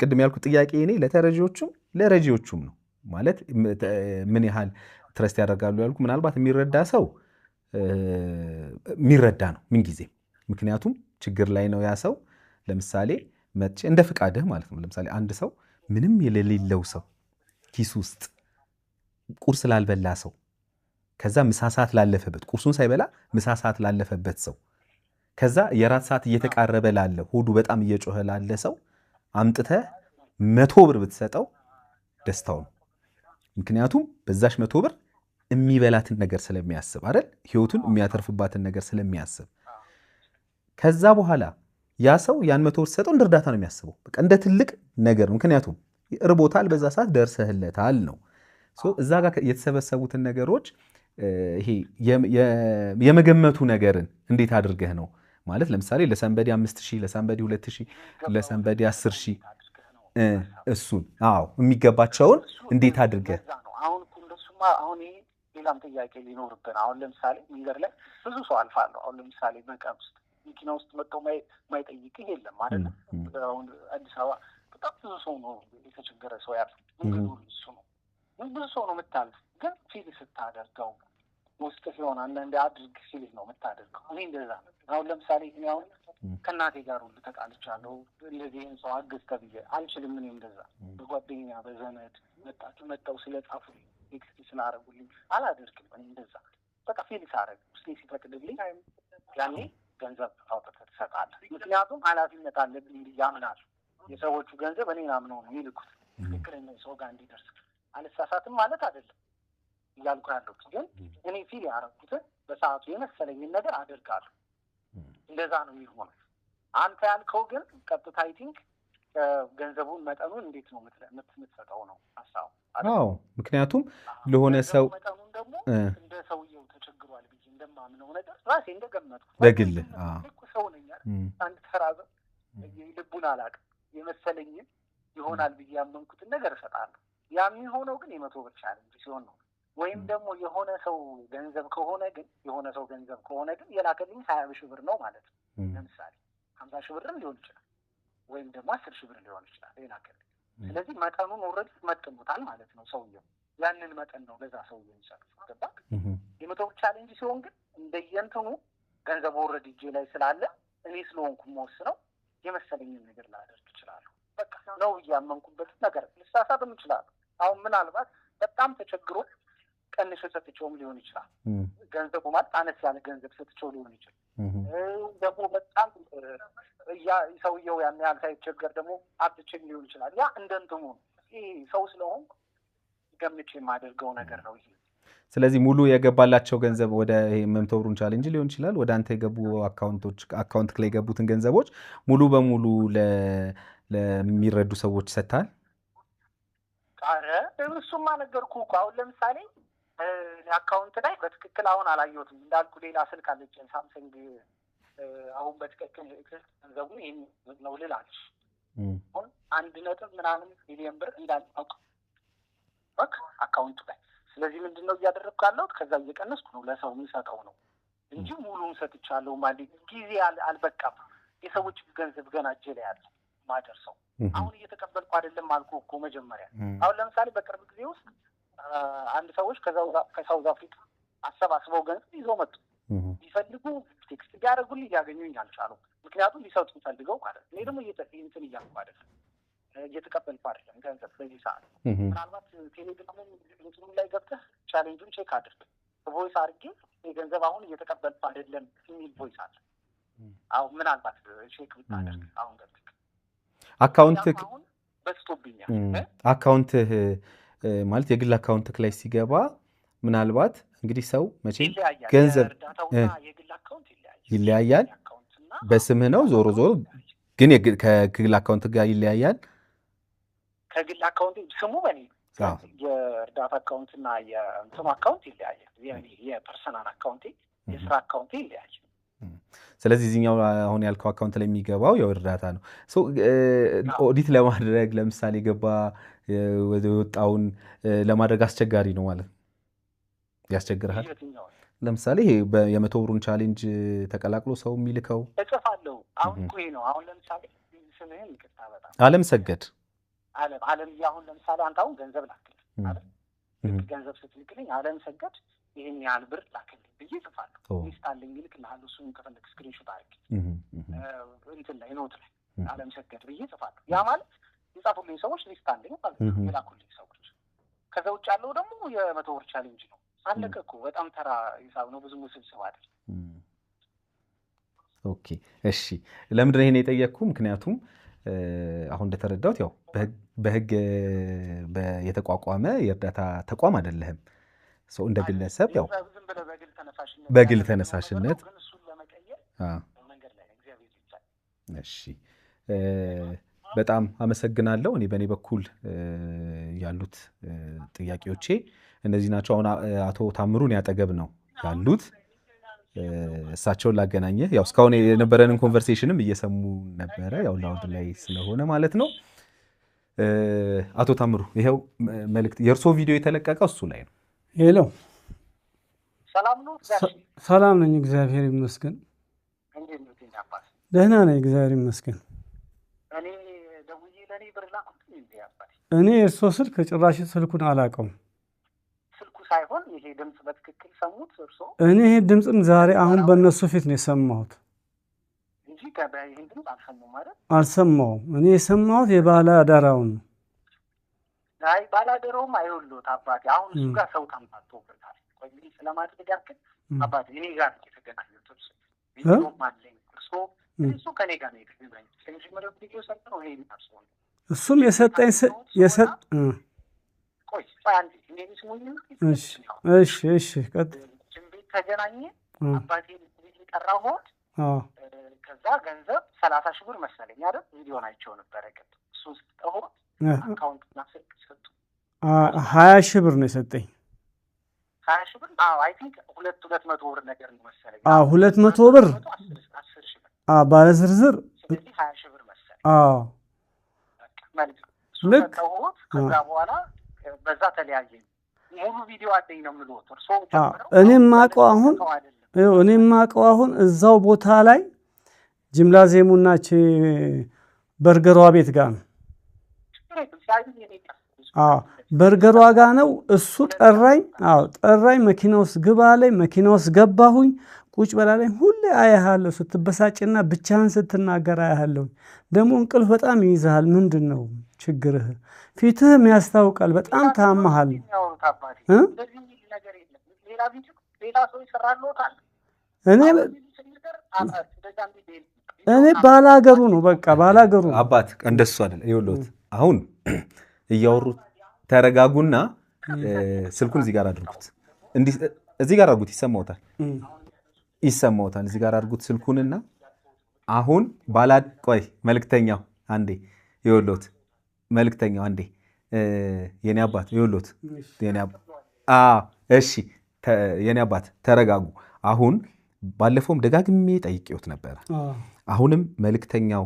ቅድም ያልኩት ጥያቄ እኔ ለተረጂዎቹም ለረጂዎቹም ነው ማለት ምን ያህል ትረስት ያደርጋሉ ያልኩ ምናልባት የሚረዳ ሰው የሚረዳ ነው ምን ጊዜ ምክንያቱም ችግር ላይ ነው ያ ሰው ለምሳሌ መጥቼ እንደ ፍቃድህ ማለት ነው ለምሳሌ አንድ ሰው ምንም የሌለው ሰው ኪስ ውስጥ ቁርስ ላልበላ ሰው ከዛ ምሳ ሰዓት ላለፈበት ቁርሱን ሳይበላ ምሳ ሰዓት ላለፈበት ሰው ከዛ የራት ሰዓት እየተቃረበ ላለ ሆዱ በጣም እየጮኸ ላለ ሰው አምጥተህ 100 ብር ብትሰጠው ደስታው ነው ምክንያቱም በዛሽ 100 ብር የሚበላትን ነገር ስለሚያስብ አይደል ህይወቱን የሚያተርፍባትን ነገር ስለሚያስብ ከዛ በኋላ ያ ሰው ያን 100 ብር ሰጠው እንደርዳታ ነው የሚያስበው በቃ እንደ ትልቅ ነገር ምክንያቱም እርቦታል በዛ ሰዓት ደርሰህለታል ነው ሶ እዛ ጋር የተሰበሰቡትን ነገሮች ይሄ የመገመቱ ነገርን እንዴት አድርገህ ነው ማለት ለምሳሌ ለሰንበዲ 5000 ለሰንበዲ 2000 ለሰንበዲ 10000 እሱን የሚገባቸውን እንዴት አድርገህ አሁን እንደሱማ አሁን ሌላም ጥያቄ ሊኖርብን አሁን ለምሳሌ መንገድ ላይ ብዙ ሰው አልፋለሁ አሁን ለምሳሌ በቀን ውስጥ መኪና ውስጥ መጥተው ማይጠይቅህ የለም አይደል አሁን አዲስ አበባ በጣም ብዙ ሰው ነው የተቸገረ ሰው ያለው መንገዱ እሱ ነው ብዙ ሰው ነው የምታልፍ ግን ፊል ስታደርገው ውስጥ ሲሆን አንዳንዴ አድርግ ሲል ነው የምታደርገው እኔ እንደዛ አሁን ለምሳሌ እኔ አሁን ከእናቴ ጋር ሁሉ ተጣልቻለሁ እንደዚህ ሰው አግዝ ተብዬ አልችልም እኔ እንደዛ በጓደኛ በዘመድ መጣው ስለጻፉ ቴክስት ስላደረጉልኝ አላደርግም እኔ እንደዛ በቃ ፊል ሳደርግ ውስጤ ሲፈቅድልኝ ያኔ ገንዘብ አውጥተህ ትሰጣለህ ምክንያቱም ኃላፊነት አለብኝ ያምናል የሰዎቹ ገንዘብ እኔን አምነው ነው የሚልኩት ትክክለኛ ሰው ጋር እንዲደርስ አልሳሳትም ማለት አይደለም እያልኩ ያለሁት ግን እኔ ፊል ያደረኩትን በሰዓቱ የመሰለኝን ነገር አደርጋለሁ እንደዛ ነው የሚሆነው አንተ ያልከው ግን ቀጥታ አይ ቲንክ ገንዘቡን መጠኑን እንዴት ነው የምትሰጠው ነው ሐሳቡ ምክንያቱም ለሆነ ሰው መጠኑን ደግሞ እንደ ሰውየው ተቸግሯል ብዬ እንደማምነው ነገር ራሴ እንደገመጥኩት በግል ሰው ነኝ አንድ ተራዘ ልቡን አላውቅም የመሰለኝን ይሆናል ብዬ ያመንኩትን ነገር እሰጣለሁ ያ የሚሆነው ግን የ100 ብር ቻሌንጅ ሲሆን ነው ወይም ደግሞ የሆነ ሰው ገንዘብ ከሆነ ግን የላከልኝ 20 ሺህ ብር ነው ማለት ነው ለምሳሌ 50 ሺህ ብርም ሊሆን ይችላል ወይም ደግሞ 10 ሺህ ብር ሊሆን ይችላል የላከልኝ ስለዚህ መጠኑን ኦልሬዲ መጥኖታል ማለት ነው ሰውየው ያንን መጠን ነው ለዛ ሰውየው የሚሰጡት ገባክ የ100 ብር ቻሌንጅ ሲሆን ግን እንደየንተሙ ገንዘብ ኦልሬዲ እጄ ላይ ስላለ እኔ ስለሆንኩ የምወስነው የመሰለኝን ነገር ላደርግ እችላለሁ በቃ ነው ያመንኩበት ነገር ልሳሳትም እችላለሁ አሁን ምናልባት በጣም ተቸግሮ ቀንሽ ሰጥቼውም ሊሆን ይችላል ገንዘቡ ማለት አነስ ያለ ገንዘብ ሰጥቼው ሊሆን ይችላል ደግሞ በጣም ሰውየው ያን ያህል ሳይቸገር ደግሞ አጥቼም ሊሆን ይችላል ያ እንደንተሙ ይሄ ሰው ስለሆንኩ ገምቼ የማደርገው ነገር ነው ይሄ ስለዚህ ሙሉ የገባላቸው ገንዘብ ወደ ይሄ 100 ብሩን ቻሌንጅ ሊሆን ይችላል ወደ አንተ የገቡ አካውንት ላይ የገቡትን ገንዘቦች ሙሉ በሙሉ ለሚረዱ ሰዎች ሰጥተሃል? ኧረ እሱማ ነገርኩህ እኮ አሁን ለምሳሌ አካውንት ላይ በትክክል አሁን አላየሁትም እንዳልኩ ሌላ ስልክ አለችኝ ሳምሰንግ አሁን በትክክል ገንዘቡ ይሄን ነው ልላልሽ አሁን 1.ምናምን ሚሊዮን ብር እንዳልኩ በቃ አካውንቱ ላይ ስለዚህ ምንድነው እያደረግኩ ያለሁት ከዛ እየቀነስኩ ነው ለሰው የሚሰጠው ነው እንጂ ሙሉውን ሰጥቻለሁ ማለት ጊዜ አልበቃም የሰዎች ገንዘብ ገና እጄ ላይ አለ ማደርሰው አሁን እየተቀበልኩ አይደለም አልኩህ እኮ መጀመሪያ አሁን ለምሳሌ በቅርብ ጊዜ ውስጥ አንድ ሰዎች ከሳውዝ አፍሪካ አሰባስበው ገንዘብ ይዘው መጡ ቢፈልጉ ቴክስት ያደርጉልኝ ያገኙኝ አልቻሉም ምክንያቱም ሊሰጡ ፈልገው ማለት እኔ ደግሞ እንትን እያልኩ አይደለም እየተቀበልኩ አይደለም ገንዘብ በዚህ ሰዓት ምናልባት ቴሌግራም እንትኑ ላይ ገብተህ ቻሌንጁን ቼክ አድርግ ቮይስ አድርጌ የገንዘብ አሁን እየተቀበልኩ አይደለም የሚል ቮይስ አለ አሁን ምናልባት ቼክ ብታደርግ አሁን ገብተህ አካውንትህ አሁን በስቶብኛል አካውንትህ ማለት የግል አካውንትህ ላይ ሲገባ ምናልባት እንግዲህ ሰው መቼ ገንዘብ የግል አካውንት ይለያያል በስምህ ነው ዞሮ ግን ከግል አካውንት ጋር ይለያያል ከግል አካውንት ስሙ በኔ የእርዳታ አካውንትና የእንትን አካውንት ይለያያል የፐርሰናል አካውንት የስራ አካውንት ይለያያል ስለዚህ እዚህኛው አሁን ያልከው አካውንት ላይ የሚገባው ያው እርዳታ ነው ኦዲት ለማድረግ ለምሳሌ ገባ ወጣውን ለማድረግ አስቸጋሪ ነው ማለት ያስቸግራል ለምሳሌ ይሄ የ100 ብሩን ቻሌንጅ ተቀላቅሎ ሰው የሚልከው እጽፋለሁ አሁን እኮ ነው አሁን ለምሳሌ ስምህን ይቅርታ በጣም ዓለም ሰገድ ዓለም አሁን ለምሳሌ አንተ አሁን ገንዘብ ላክልኝ አይደል ገንዘብ ስትልክልኝ ዓለም ሰገድ ይሄን ያህል ብር ላክልኝ ብዬ እጽፋለሁ ሊስት አለኝ ይልክልሃለሁ እሱን ከፈለክ ስክሪንሾት አድርግ እንትን ላይ ኖት ላይ ዓለም ሰገድ ብዬ እጽፋለሁ ያ ማለት የጻፉልኝ ሰዎች ሊስት አለኝ ማለት ነው የላኩልኝ ሰዎች ከዛ ውጭ ያለው ደግሞ የ100 ብር ቻሌንጅ ነው አለቀ እኮ በጣም ተራ ሂሳብ ነው ብዙ ውስብስብ አይደል ኦኬ እሺ ለምንድን ነው ይሄን የጠየቅኩ ምክንያቱም አሁን እንደተረዳሁት ያው በህግ የተቋቋመ የእርዳታ ተቋም አይደለህም ሰው እንደ ግለሰብ ያው በግል ተነሳሽነት መንገድ ላይ እግዚአብሔር ይመስገን እሺ በጣም አመሰግናለሁ እኔ በእኔ በኩል ያሉት ጥያቄዎቼ እነዚህ ናቸው አሁን አቶ ታምሩን ያጠገብ ነው ያሉት እሳቸውን ላገናኘህ ያው እስካሁን የነበረንን ኮንቨርሴሽንም እየሰሙ ነበረ ያው ላውድ ላይ ስለሆነ ማለት ነው አቶ ታምሩ ይሄው መልእክት የእርሶ ቪዲዮ የተለቀቀው እሱ ላይ ነው ሄሎ ሰላም ነው ሰላም ነኝ እግዚአብሔር ይመስገን እንዴት ነው አባስ ደህና ነኝ እግዚአብሔር ይመስገን እኔ ደውዬ ለኔ ብር ላኩት እንዴ አባስ እኔ እርሶ ስልክ ጭራሽ ስልኩን አላውቀውም ሳይሆን ይሄ ድምጽ በትክክል ሰሙት እርሶ እኔ ይሄ ድምጽን ዛሬ አሁን በእነሱ ፊት ነው የሰማሁት እንጂ ከበይ ድምጽ አልሰማሁም ማለት አልሰማሁም እኔ የሰማሁት የባለ አዳራውን አይ ባለ አዳራውም አይወሉት አባቴ አሁን እሱ ጋር ሰው ታምጣቶበታል ቆይ ስለማድረግ ያክል አባቴ እኔ ጋር የተገናኘው ጥብስ ቪዲዮ ማለኝ እሱ ከኔ ጋር ነው የተገናኘው ስለዚህ ቪዲዮ ሰርተው ይሄ ታስቦ እሱም የሰጠኝ ቆይ ፋንዲ እንደዚህ ስሙኝ እሺ ቀጥ ቤት ተገናኘ አባቴ ሊጠራሁት ከዛ ገንዘብ 30 ሺህ ብር መሰለኝ አይደል ቪዲዮን አይቼው ነበር ቀጥ እሱ ስጠው አካውንት ናፍቅ ሰጡ 20 ሺህ ብር ነው የሰጠኝ 20 ሺህ ብር አይ ቲንክ 200 ብር ነገር ነው መሰለኝ 200 ብር 10 ሺህ ብር ባለ ዝርዝር 20 ሺህ ብር መሰለኝ ማለት ልክ ከዛ በኋላ በዛ ተለያየ ሙሉ ቪዲዮ አለኝ ነው የምልዎት እርሶ እኔም ማቀው አሁን እዛው ቦታ ላይ ጅምላ ዜሙናች በርገሯ ቤት ጋር ነው በርገሯ ጋር ነው እሱ ጠራኝ መኪና ውስጥ ግባ ላይ መኪና ውስጥ ገባሁኝ ቁጭ በላለኝ ሁሌ አያሃለሁ ስትበሳጭና ብቻህን ስትናገር አያሃለሁ ደግሞ እንቅልፍ በጣም ይይዛል ምንድነው ችግርህ ፊትህም ያስታውቃል በጣም ታማሃል እኔ ባላገሩ ነው በቃ ባላገሩ አባት እንደሱ አይደል ይወሉት አሁን እያወሩት ተረጋጉና ስልኩን እዚህ ጋር አድርጉት እዚህ ጋር አድርጉት ይሰማዎታል እዚህ ጋር አድርጉት ስልኩንና አሁን ቆይ መልክተኛው አንዴ ይወሎት መልክተኛው አንዴ የኔ አባት ይወሎት እሺ የኔ አባት ተረጋጉ አሁን ባለፈውም ደጋግሜ ጠይቄዎት ነበር አሁንም መልክተኛው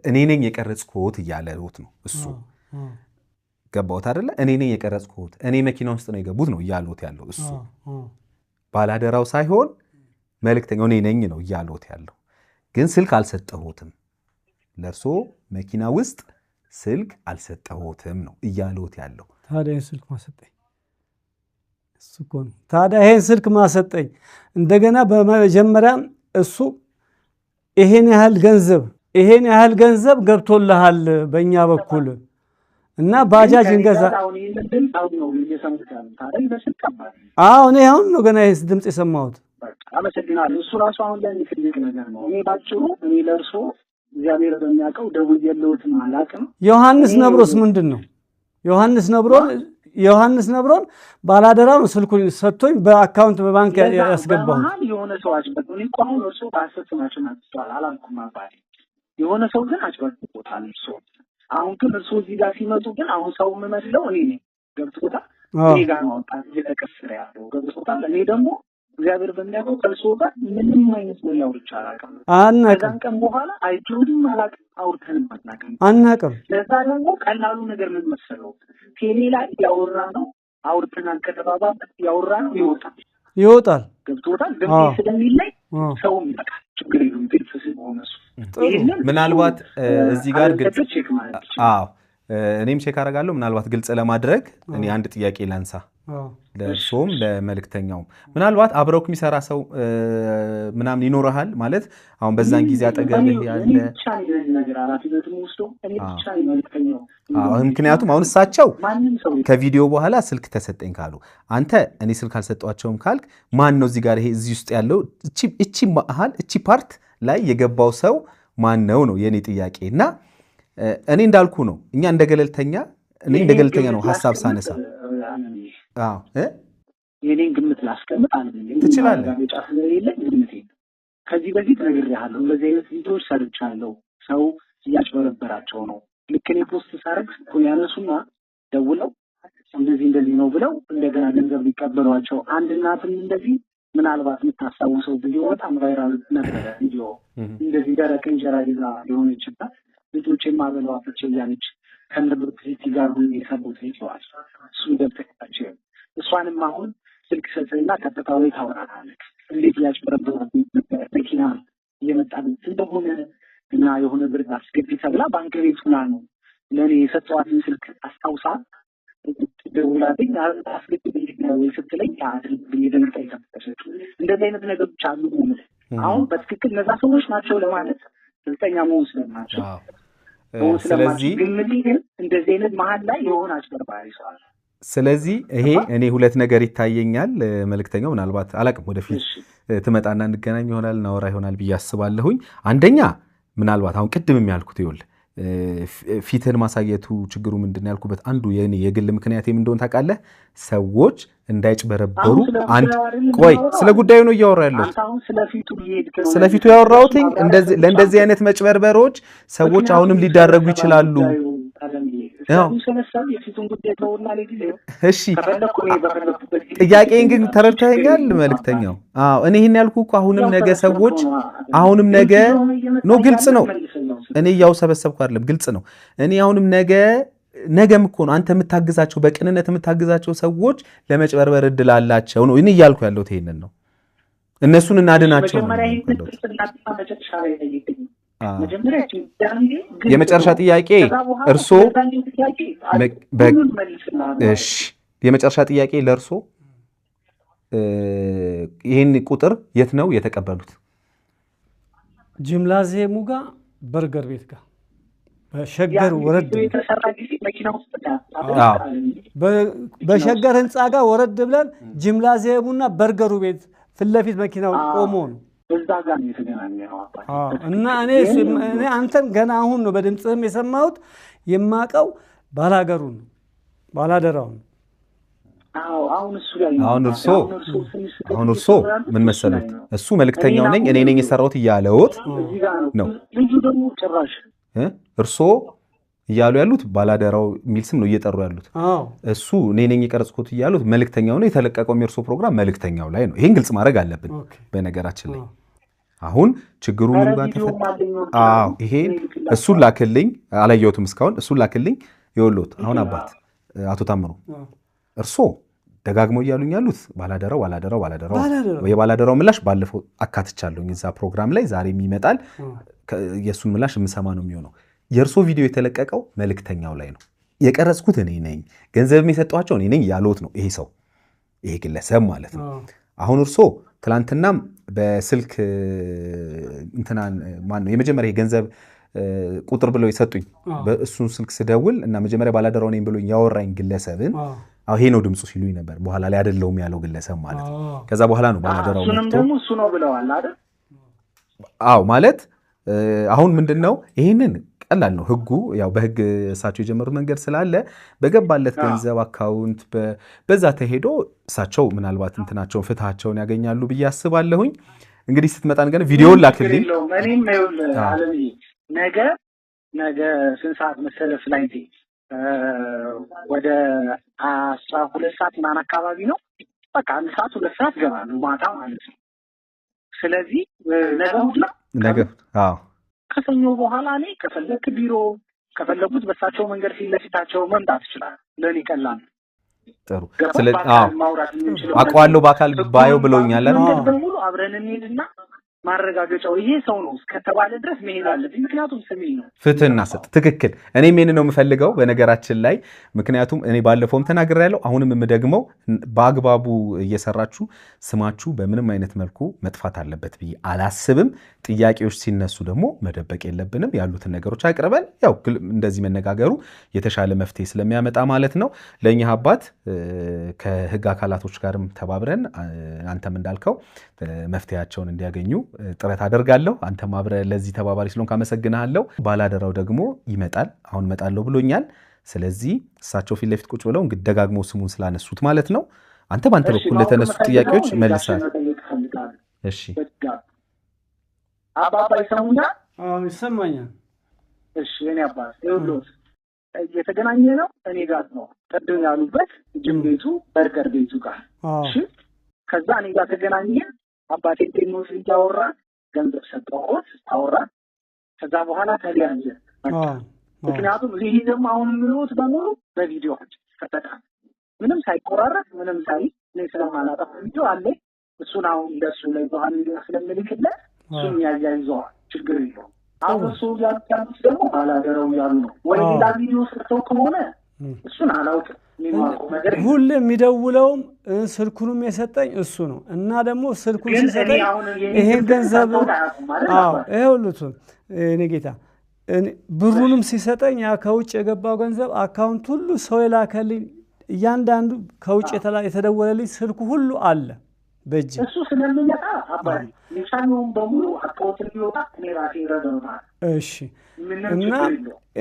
እኔ ነኝ የቀረጽኩት እያለዎት ነው እሱ ገባዎት አይደለ እኔ ነኝ የቀረጽኩት እኔ መኪና ውስጥ ነው የገቡት ነው እያለዎት ያለው እሱ ባላደራው ሳይሆን መልክተኛው እኔ ነኝ ነው እያለዎት ያለው ግን ስልክ አልሰጠሁትም ለርሶ መኪና ውስጥ ስልክ አልሰጠሁትም ነው እያለዎት ያለው ታዲያ ስልክ ማሰጠኝ ታዲያ ይሄን ስልክ ማሰጠኝ እንደገና በመጀመሪያ እሱ ይሄን ያህል ገንዘብ ገብቶልሃል በእኛ በኩል እና ባጃጅ እንገዛ እኔ አሁን ነው ገና ይሄን ድምጽ የሰማሁት አመሰግናለሁ እሱ ራሱ አሁን ላይ ትልቅ ነገር ነው እኔ ባጭሩ እኔ ለርሶ እግዚአብሔር በሚያውቀው ደውዬልዎትም አላውቅም ዮሐንስ ነብሮስ ምንድነው ዮሐንስ ነብሮን ባላደራው ስልኩን ሰጥቶኝ በአካውንት በባንክ ያስገባው የሆነ ሰው አጭበርብሮኝ እኮ አሁን እርሶ በሐሰት ስማችን አጥቷል አላልኩም አባቴ የሆነ ሰው ግን አጭበርብሮታል እርሶ አሁን ግን እርሶ እዚህ ጋር ሲመጡ ግን አሁን ሰው የምመስለው እኔ ነኝ ገብቶታል እኔ ጋር ነው እየተከሰረ ያለው ገብቶታል እኔ ደግሞ እግዚአብሔር በሚያውቀው ከእርሶ ጋር ምንም አይነት ነው ያውርቻ አናውቅም ቀን በኋላ አይጆድም አናውቅም ለዛ ደግሞ ቀላሉ ነገር ምን መሰለው ቴሌ ላይ ያወራ ነው አውርተናል ከተባባል ያወራ ነው ይወጣል ገብቶታል ደግሞ ስለሚለይ ሰው ይመጣል ችግር የለም ትልፍስ ሆነሱ ምናልባት እዚህ ጋር ግልጽ እኔም ቼክ አደርጋለሁ ምናልባት ግልጽ ለማድረግ እኔ አንድ ጥያቄ ላንሳ ለሶም ለመልክተኛው ምናልባት አብረውክ የሚሰራ ሰው ምናምን ይኖርሃል ማለት አሁን በዛን ጊዜ አጠገብህ ያለ ምክንያቱም አሁን እሳቸው ከቪዲዮ በኋላ ስልክ ተሰጠኝ ካሉ አንተ እኔ ስልክ አልሰጧቸውም ካልክ ማን ነው እዚህ ጋር ይሄ እዚህ ውስጥ ያለው እቺ ፓርት ላይ የገባው ሰው ማን ነው የኔ ጥያቄና እኔ እንዳልኩ ነው እኛ እንደገለልተኛ ነው ሐሳብ ሳነሳ የኔን ግምት ላስቀምጥ ትችላለህ ከዚህ በፊት ነግሬሃለሁ እንደዚህ አይነት ቪዲዮዎች ሰርቻለሁ ሰው እያጭበረበራቸው ነው ልክ እኔ ፖስት ሳረግ ያነሱና ደውለው እንደዚህ ነው ብለው እንደገና ገንዘብ ሊቀበሏቸው አንድ እናትም እንደዚህ ምናልባት የምታስታውሰው ቪዲዮ በጣም ቫይራል ነበር ቪዲዮ እንደዚህ ደረቅ እንጀራ ይዛ የሆነችበት ልጆቼን ማበላዋለች እያለች ከነብሩክ ጋር የሰቡት ይተዋል እሱ ደብተካቸው እሷንም አሁን ስልክ ሰጥና ቀጥታ ወይ ታወራታለች እንዴት ያጭበረበራል መኪና እየመጣን እንደሆነ እና የሆነ ብር አስገቢ ተብላ ባንክ ቤት ሆና ነው ለኔ የሰጠዋትን ስልክ አስታውሳ ደውላልኝ አስገቢ ነው ስትለኝ አድርግ በየደንቀ ይተፈሰች እንደዚህ አይነት ነገሮች አሉ አሁን በትክክል እነዛ ሰዎች ናቸው ለማለት እርግጠኛ መሆን ስለማቸው ስለዚህ እንደዚህ አይነት መሃል ላይ የሆነ አጭበርባሪ ሰው አለ ስለዚህ ይሄ እኔ ሁለት ነገር ይታየኛል መልክተኛው ምናልባት አላቅም ወደፊት ትመጣና እንገናኝ ይሆናል ናወራ ይሆናል ብዬ አስባለሁኝ አንደኛ ምናልባት አሁን ቅድም ያልኩት ይወል ፊትን ማሳየቱ ችግሩ ምንድነው ያልኩበት አንዱ የኔ የግል ምክንያት እንደሆነ ታውቃለህ ሰዎች እንዳይጭበረበሩ አንድ ቆይ ስለ ጉዳዩ ነው እያወራ ያለው ስለ ፊቱ ያወራውትኝ ለእንደዚህ አይነት መጭበርበሮች ሰዎች አሁንም ሊዳረጉ ይችላሉ እሺ ጥያቄን ግን ተረድተኸኛል መልክተኛው እኔ ይሄን ያልኩ እኮ አሁንም ነገ ነው ግልጽ ነው እኔ ያው ሰበሰብኩ አይደለም ግልጽ ነው እኔ አሁንም ነገም እኮ ነው አንተ የምታግዛቸው በቅንነት የምታግዛቸው ሰዎች ለመጭበርበር እድል አላቸው ነው እኔ ያልኩ ያለው ይሄንን ነው እነሱን እናድናቸው የመጨረሻ ጥያቄ እርሶ እሺ የመጨረሻ ጥያቄ ለርሶ ይሄን ቁጥር የት ነው የተቀበሉት ጅምላዜሙ ጋር በርገር ቤት ጋር በሸገር ወረድ በሸገር ህንጻ ጋር ወረድ ብለን ጅምላዜሙና በርገሩ ቤት ፍለፊት መኪናው ቆሞ ነው እዛ ጋር ነው የተገናኘው እና እኔ አንተን ገና አሁን ነው በድምጽህም የሰማሁት የማቀው ባላገሩን ባላደራውን አሁን እርሶ ምን መሰሉት እሱ መልእክተኛው ነኝ እኔ ነኝ የሰራሁት እያለውት ነው ልጁ ደግሞ ጭራሽ እርሶ እያሉ ያሉት ባላደራው ሚል ስም ነው እየጠሩ ያሉት እሱ እኔ ነኝ የቀረጽኩት እያሉት መልእክተኛው ነው የተለቀቀው የእርሶ ፕሮግራም መልእክተኛው ላይ ነው ይሄን ግልጽ ማድረግ አለብን በነገራችን ላይ አሁን ችግሩ ምን ጋር ተፈጠረ ይሄን እሱን ላክልኝ አላየሁትም እስካሁን እሱን ላክልኝ ይወሎት አሁን አባት አቶ ታምሩ እርሶ ደጋግሞ እያሉኝ ያሉት ባላደራው የባላደራው ምላሽ ባለፈው አካትቻለሁኝ እዛ ፕሮግራም ላይ ዛሬም ይመጣል የሱን ምላሽ የምሰማ ነው የሚሆነው የእርሶ ቪዲዮ የተለቀቀው መልእክተኛው ላይ ነው የቀረጽኩት እኔ ነኝ ገንዘብም የሰጠኋቸው እኔ ነኝ ያሉት ነው ይሄ ሰው ይሄ ግለሰብ ማለት ነው አሁን እርሶ ትላንትናም በስልክ እንትናን ማን ነው የመጀመሪያ የገንዘብ ቁጥር ብለው ይሰጡኝ በእሱን ስልክ ስደውል እና መጀመሪያ ባላደራው ነኝ ብሎኝ ያወራኝ ግለሰብን አው ይሄ ነው ድምጹ ሲሉኝ ነበር በኋላ ላይ አይደለም ያለው ግለሰብ ማለት ከዛ በኋላ ነው ባላደራው እሱንም ደግሞ እሱ ነው ብለዋል አይደል አው ማለት አሁን ምንድነው ይሄንን ቀላል ነው ህጉ ያው በህግ እሳቸው የጀመሩት መንገድ ስላለ በገባለት ገንዘብ አካውንት በዛ ተሄዶ እሳቸው ምናልባት እንትናቸውን ፍትሃቸውን ያገኛሉ ብዬ አስባለሁኝ እንግዲህ ስትመጣ ነገር ቪዲዮውን ላክልኝ እኔም ነው አለኝ ነገ ስንት ሰዓት መሰለህ ፍላይት ወደ 12 ሰዓት ማን አካባቢ ነው በቃ 1 ሰዓት 2 ሰዓት ገባሉ ማታ ማለት ነው ስለዚህ ነገ ከሰኞ በኋላ ላይ ከፈለክ ቢሮ ከፈለጉት በሳቸው መንገድ ሲለፊታቸው መምጣት ይችላል ለኔ ቀላል ጥሩ ስለዚህ አቋለው በአካል ባየው ብለውኛል አይደል በሙሉ አብረን እንሄድና ማረጋገጫው ይሄ ሰው ነው እስከተባለ ድረስ መሄድ አለብኝ ምክንያቱም ስሜ ነው ፍትህና ሰጥ ትክክል እኔ ምን ነው የምፈልገው በነገራችን ላይ ምክንያቱም እኔ ባለፈውም ተናግሬያለሁ አሁንም የምደግመው በአግባቡ እየሰራችሁ ስማችሁ በምንም አይነት መልኩ መጥፋት አለበት ብዬ አላስብም ጥያቄዎች ሲነሱ ደግሞ መደበቅ የለብንም ያሉትን ነገሮች አቅርበን ያው እንደዚህ መነጋገሩ የተሻለ መፍትሄ ስለሚያመጣ ማለት ነው ለኛ አባት ከህግ አካላቶች ጋርም ተባብረን አንተም እንዳልከው መፍትሄያቸውን እንዲያገኙ ጥረት አደርጋለሁ አንተም አብረ ለዚህ ተባባሪ ስለሆንክ አመሰግናለሁ ባላደራው ደግሞ ይመጣል አሁን መጣለው ብሎኛል ስለዚህ እሳቸው ፊት ለፊት ቁጭ ብለው እንግዲህ ደጋግሞ ስሙን ስላነሱት ማለት ነው አንተ ባንተ በኩል ለተነሱ ጥያቄዎች መልሳል እሺ አባባ ይሰሙኛ ይሰማኛል እሺ እኔ አባባ ይኸውልህ እየተገናኘ ነው እኔ ጋር ነው ቀደም ያሉበት ጅም ቤቱ በርገር ቤቱ ጋር እሺ ከዛ እኔ ጋር ተገናኘ አባቴ ቴክኖስ ያወራ ገንዘብ ሰጠሁት አወራ ከዛ በኋላ ተለያየ ምክንያቱም ይሄ ደግሞ አሁን ምንውት በሙሉ በቪዲዮ ተፈታ ምንም ሳይቆራረጥ ምንም ሳይ እኔ ስለማላጠፋ ቪዲዮ አለ እሱን አሁን እንደሱ ላይ በኋላ ስለምልክለት እሱን ያያይዘው ችግር የለውም አሁን ሰው ያጣምስ ደግሞ ባላደራው ያሉ ነው ወይ ሌላ ቪዲዮ ሰርተው ከሆነ እሱን አላውቅም ሁሉ የሚደውለውም ስልኩንም የሰጠኝ እሱ ነው እና ደግሞ ስልኩን ሲሰጠኝ ይሄን ገንዘብ ይኸውልህ እኔ ጌታ ብሩንም ሲሰጠኝ ያ ከውጭ የገባው ገንዘብ አካውንት ሁሉ ሰው የላከልኝ እያንዳንዱ ከውጭ የተደወለልኝ ስልኩ ሁሉ አለ በእጅ እሱ ስለሚመጣ አባይ ለቻኑም በሙሉ አካውንት ሊወጣ እኔ ራሴ ረዳውታል እሺ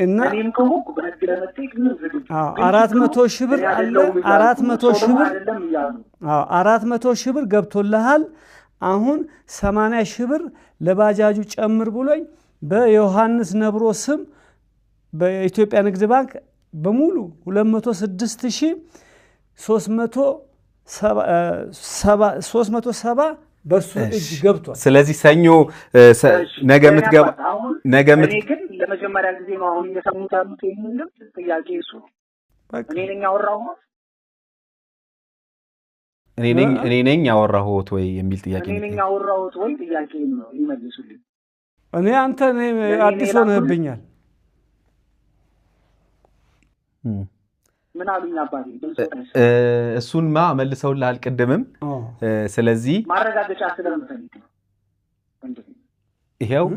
እና እኔም ከሆንኩ በህግ ለመጠየቅ ምን ዝግጁ 400 ሺህ ብር አለ 400 ሺህ ብር 400 ሺህ ብር ገብቶልሃል አሁን 80 ሺህ ብር ለባጃጁ ጨምር ብሎኝ በዮሐንስ ነብሮ ስም በኢትዮጵያ ንግድ ባንክ በሙሉ 206370 በሱ እጅ ገብቷል ስለዚህ ሰኞ ነገ ምትገባ እኔ ግን ለመጀመሪያ ጊዜ ነው አሁን እየሰሙት ያሉት ይሄንን ጥያቄ እሱ እኔ ነኝ ያወራሁት እኔ ነኝ ያወራሁት ወይ የሚል ጥያቄ እኔ ነኝ ያወራሁት ወይ ጥያቄ ነው ይመልሱልኝ እኔ አንተ አዲስ ሆነህብኛል ምን አሉኝ አባቴ እሱንማ መልሰውልሃል ቅድምም ስለዚህ ማረጋገጫ ስለምፈልግ ይሄው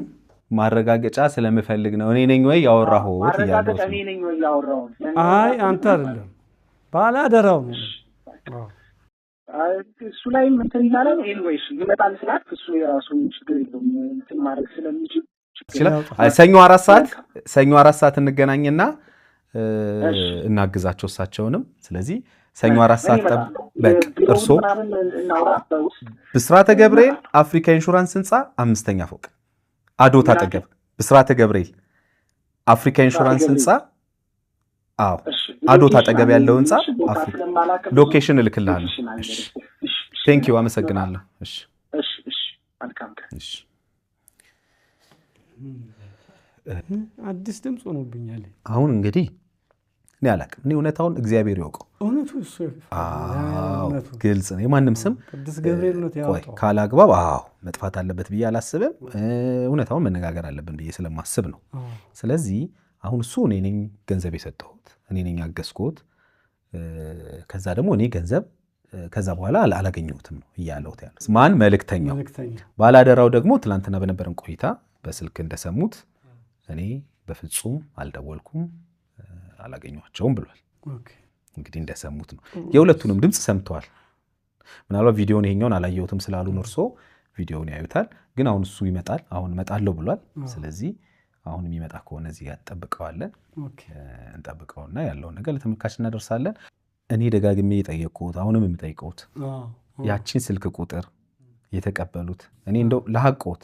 ማረጋገጫ ስለምፈልግ ነው እኔ ነኝ ወይ ያወራሁት ያለው እኔ ነኝ ወይ ያወራሁት አይ አንተ አይደለም ባላደራው ነው እሱ ላይ እንትን ይላል ኤኒዌይስ ይመጣል ስላት እሱ የራሱ ችግር የለውም እንትን ማድረግ ስለሚችል ሰኞ 4 ሰዓት እንገናኝና እናግዛቸው እሳቸውንም ስለዚህ ሰኞ 4 ሰዓት በቃ እርሶ ብስራተ ገብርኤል አፍሪካ ኢንሹራንስ ህንፃ 5ኛ ፎቅ አዶት አጠገብ ብስራተ ገብርኤል አፍሪካ ኢንሹራንስ ህንፃ አዶት አጠገብ ያለው ህንፃ ሎኬሽን እልክልሃለሁ። እሺ ቴንክ ዩ አመሰግናለሁ። እሺ እሺ አዲስ ድምጽ ሆኖብኛል። አሁን እንግዲህ እኔ አላቅም። እኔ እውነታውን እግዚአብሔር ያውቀው። እውነቱ እሱ ግልጽ ነው። የማንም ስም ቅዱስ ገብርኤል ነው ያወጣው። ካላግባብ መጥፋት አለበት ብዬ አላስብም። እውነታውን መነጋገር አለብን ብዬ ስለማስብ ነው። ስለዚህ አሁን እሱ እኔ ነኝ ገንዘብ የሰጠሁት፣ እኔ ነኝ ያገዝኩት። ከዛ ደግሞ እኔ ገንዘብ ከዛ በኋላ አላገኘሁትም ነው እያለሁት ያለው ማን መልእክተኛው። ባላደራው ደግሞ ትላንትና በነበረን ቆይታ በስልክ እንደሰሙት እኔ በፍጹም አልደወልኩም አላገኘኋቸውም ብሏል። እንግዲህ እንደሰሙት ነው። የሁለቱንም ድምጽ ሰምተዋል። ምናልባት ቪዲዮውን ይሄኛውን አላየሁትም ስላሉ እርሶ ቪዲዮውን ያዩታል። ግን አሁን እሱ ይመጣል፣ አሁን እመጣለሁ ብሏል። ስለዚህ አሁን የሚመጣ ከሆነ እዚህ ጋር እንጠብቀዋለን። እንጠብቀውና ያለውን ነገር ለተመልካች እናደርሳለን። እኔ ደጋግሜ የጠየቅኩት አሁንም የምጠይቀውት ያቺን ስልክ ቁጥር የተቀበሉት እኔ እንደው ለሐቆት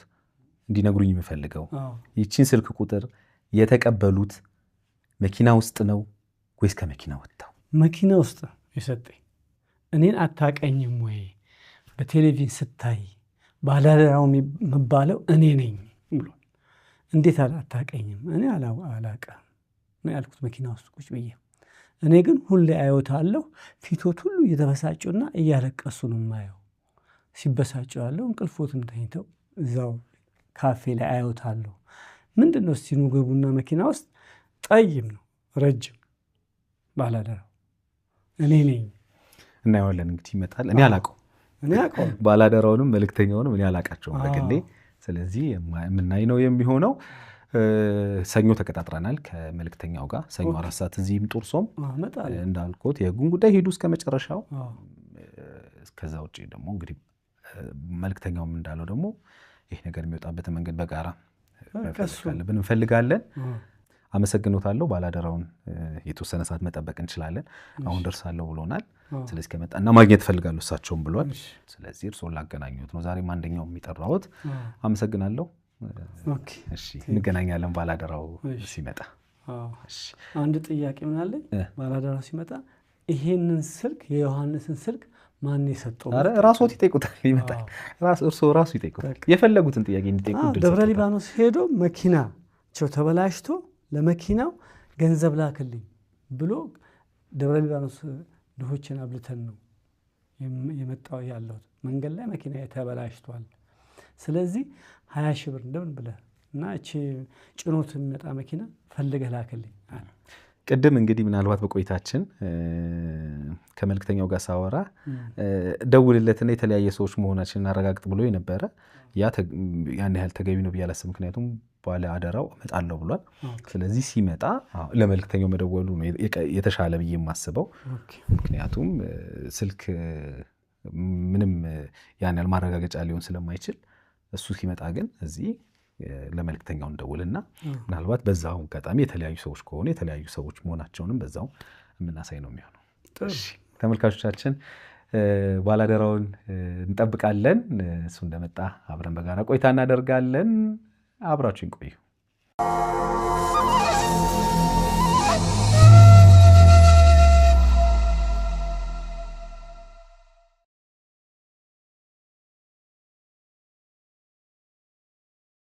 እንዲነግሩኝ የምፈልገው ይቺን ስልክ ቁጥር የተቀበሉት መኪና ውስጥ ነው ወይስ ከመኪና ወጣው? መኪና ውስጥ የሰጠኝ። እኔን አታቀኝም ወይ? በቴሌቪዥን ስታይ ባላደራው የሚባለው እኔ ነኝ ብሎ እንዴት አታቀኝም? እኔ አላቀም ነው ያልኩት መኪና ውስጥ ቁጭ ብዬ። እኔ ግን ሁሌ አየውታለሁ። ፊቶት ሁሉ እየተበሳጩና እያለቀሱ ነው የማየው። ሲበሳጩ ያለው እንቅልፎትም ተኝተው እዛው ካፌ ላይ አየውታለሁ። ምንድነው እስቲ ኑ ገቡና መኪና ውስጥ ጠይም ነው ረጅም ባላደራው እኔ ነኝ። እናየዋለን እንግዲህ ይመጣል። እኔ አላቀው ባላደራውንም መልእክተኛውንም እኔ አላቃቸውም በግሌ። ስለዚህ የምናይ ነው የሚሆነው። ሰኞ ተቀጣጥረናል ከመልእክተኛው ጋር ሰኞ 4 ሰዓት እዚህ ምጥርሶም እንዳልኩት የህጉን ጉዳይ ሄዱ እስከ መጨረሻው። ከዛ ውጪ ደግሞ እንግዲህ መልእክተኛውም እንዳለው ደግሞ ይሄ ነገር የሚወጣበት መንገድ በጋራ መፈልጋለን እንፈልጋለን። አመሰግኖታለሁ። ባላደራውን የተወሰነ ሰዓት መጠበቅ እንችላለን። አሁን ደርሳለሁ ብሎናል። ስለዚህ ከመጣና ማግኘት ፈልጋለሁ እሳቸውም ብሏል። ስለዚህ እርሶን ላገናኙት ነው ዛሬም አንደኛው የሚጠራውት። አመሰግናለሁ። እሺ እንገናኛለን ባላደራው ሲመጣ። እሺ አንድ ጥያቄ ምን አለ? ባላደራው ሲመጣ ይሄንን ስልክ የዮሐንስን ስልክ ማን የሰጠው? አረ ራስዎት ይጠይቁታል። ይመጣል እርሶ ራሱ ይጠይቁታል። የፈለጉትን ጥያቄ እንዲጠይቁ ደብረ ሊባኖስ ሄዶ መኪናቸው ተበላሽቶ ለመኪናው ገንዘብ ላክልኝ ብሎ ደብረ ሊባኖስ ድሆችን አብልተን ነው የመጣው ያለው። መንገድ ላይ መኪና ተበላሽቷል። ስለዚህ 20 ሺህ ብር እንደምን ብለህ እና እቺ ጭኖት የሚመጣ መኪና ፈልገህ ላክልኝ። ቅድም እንግዲህ ምናልባት በቆይታችን ከመልእክተኛው ጋር ሳወራ ደውልለትና የተለያየ ሰዎች መሆናችንን አረጋግጥ ብሎ የነበረ ያን ያህል ተገቢ ነው ብዬ አላስብም። ምክንያቱም ባለ አደራው እመጣለሁ ብሏል። ስለዚህ ሲመጣ ለመልእክተኛው መደወሉ ነው የተሻለ ብዬ የማስበው። ምክንያቱም ስልክ ምንም ያን ያህል ማረጋገጫ ሊሆን ስለማይችል እሱ ሲመጣ ግን እዚህ ለመልእክተኛው እንደውልና ምናልባት በዛው አጋጣሚ የተለያዩ ሰዎች ከሆነ የተለያዩ ሰዎች መሆናቸውንም በዛው የምናሳይ ነው የሚሆነው። እሺ ተመልካቾቻችን ባላደራውን እንጠብቃለን። እሱ እንደመጣ አብረን በጋራ ቆይታ እናደርጋለን። አብራችሁን ቆዩ።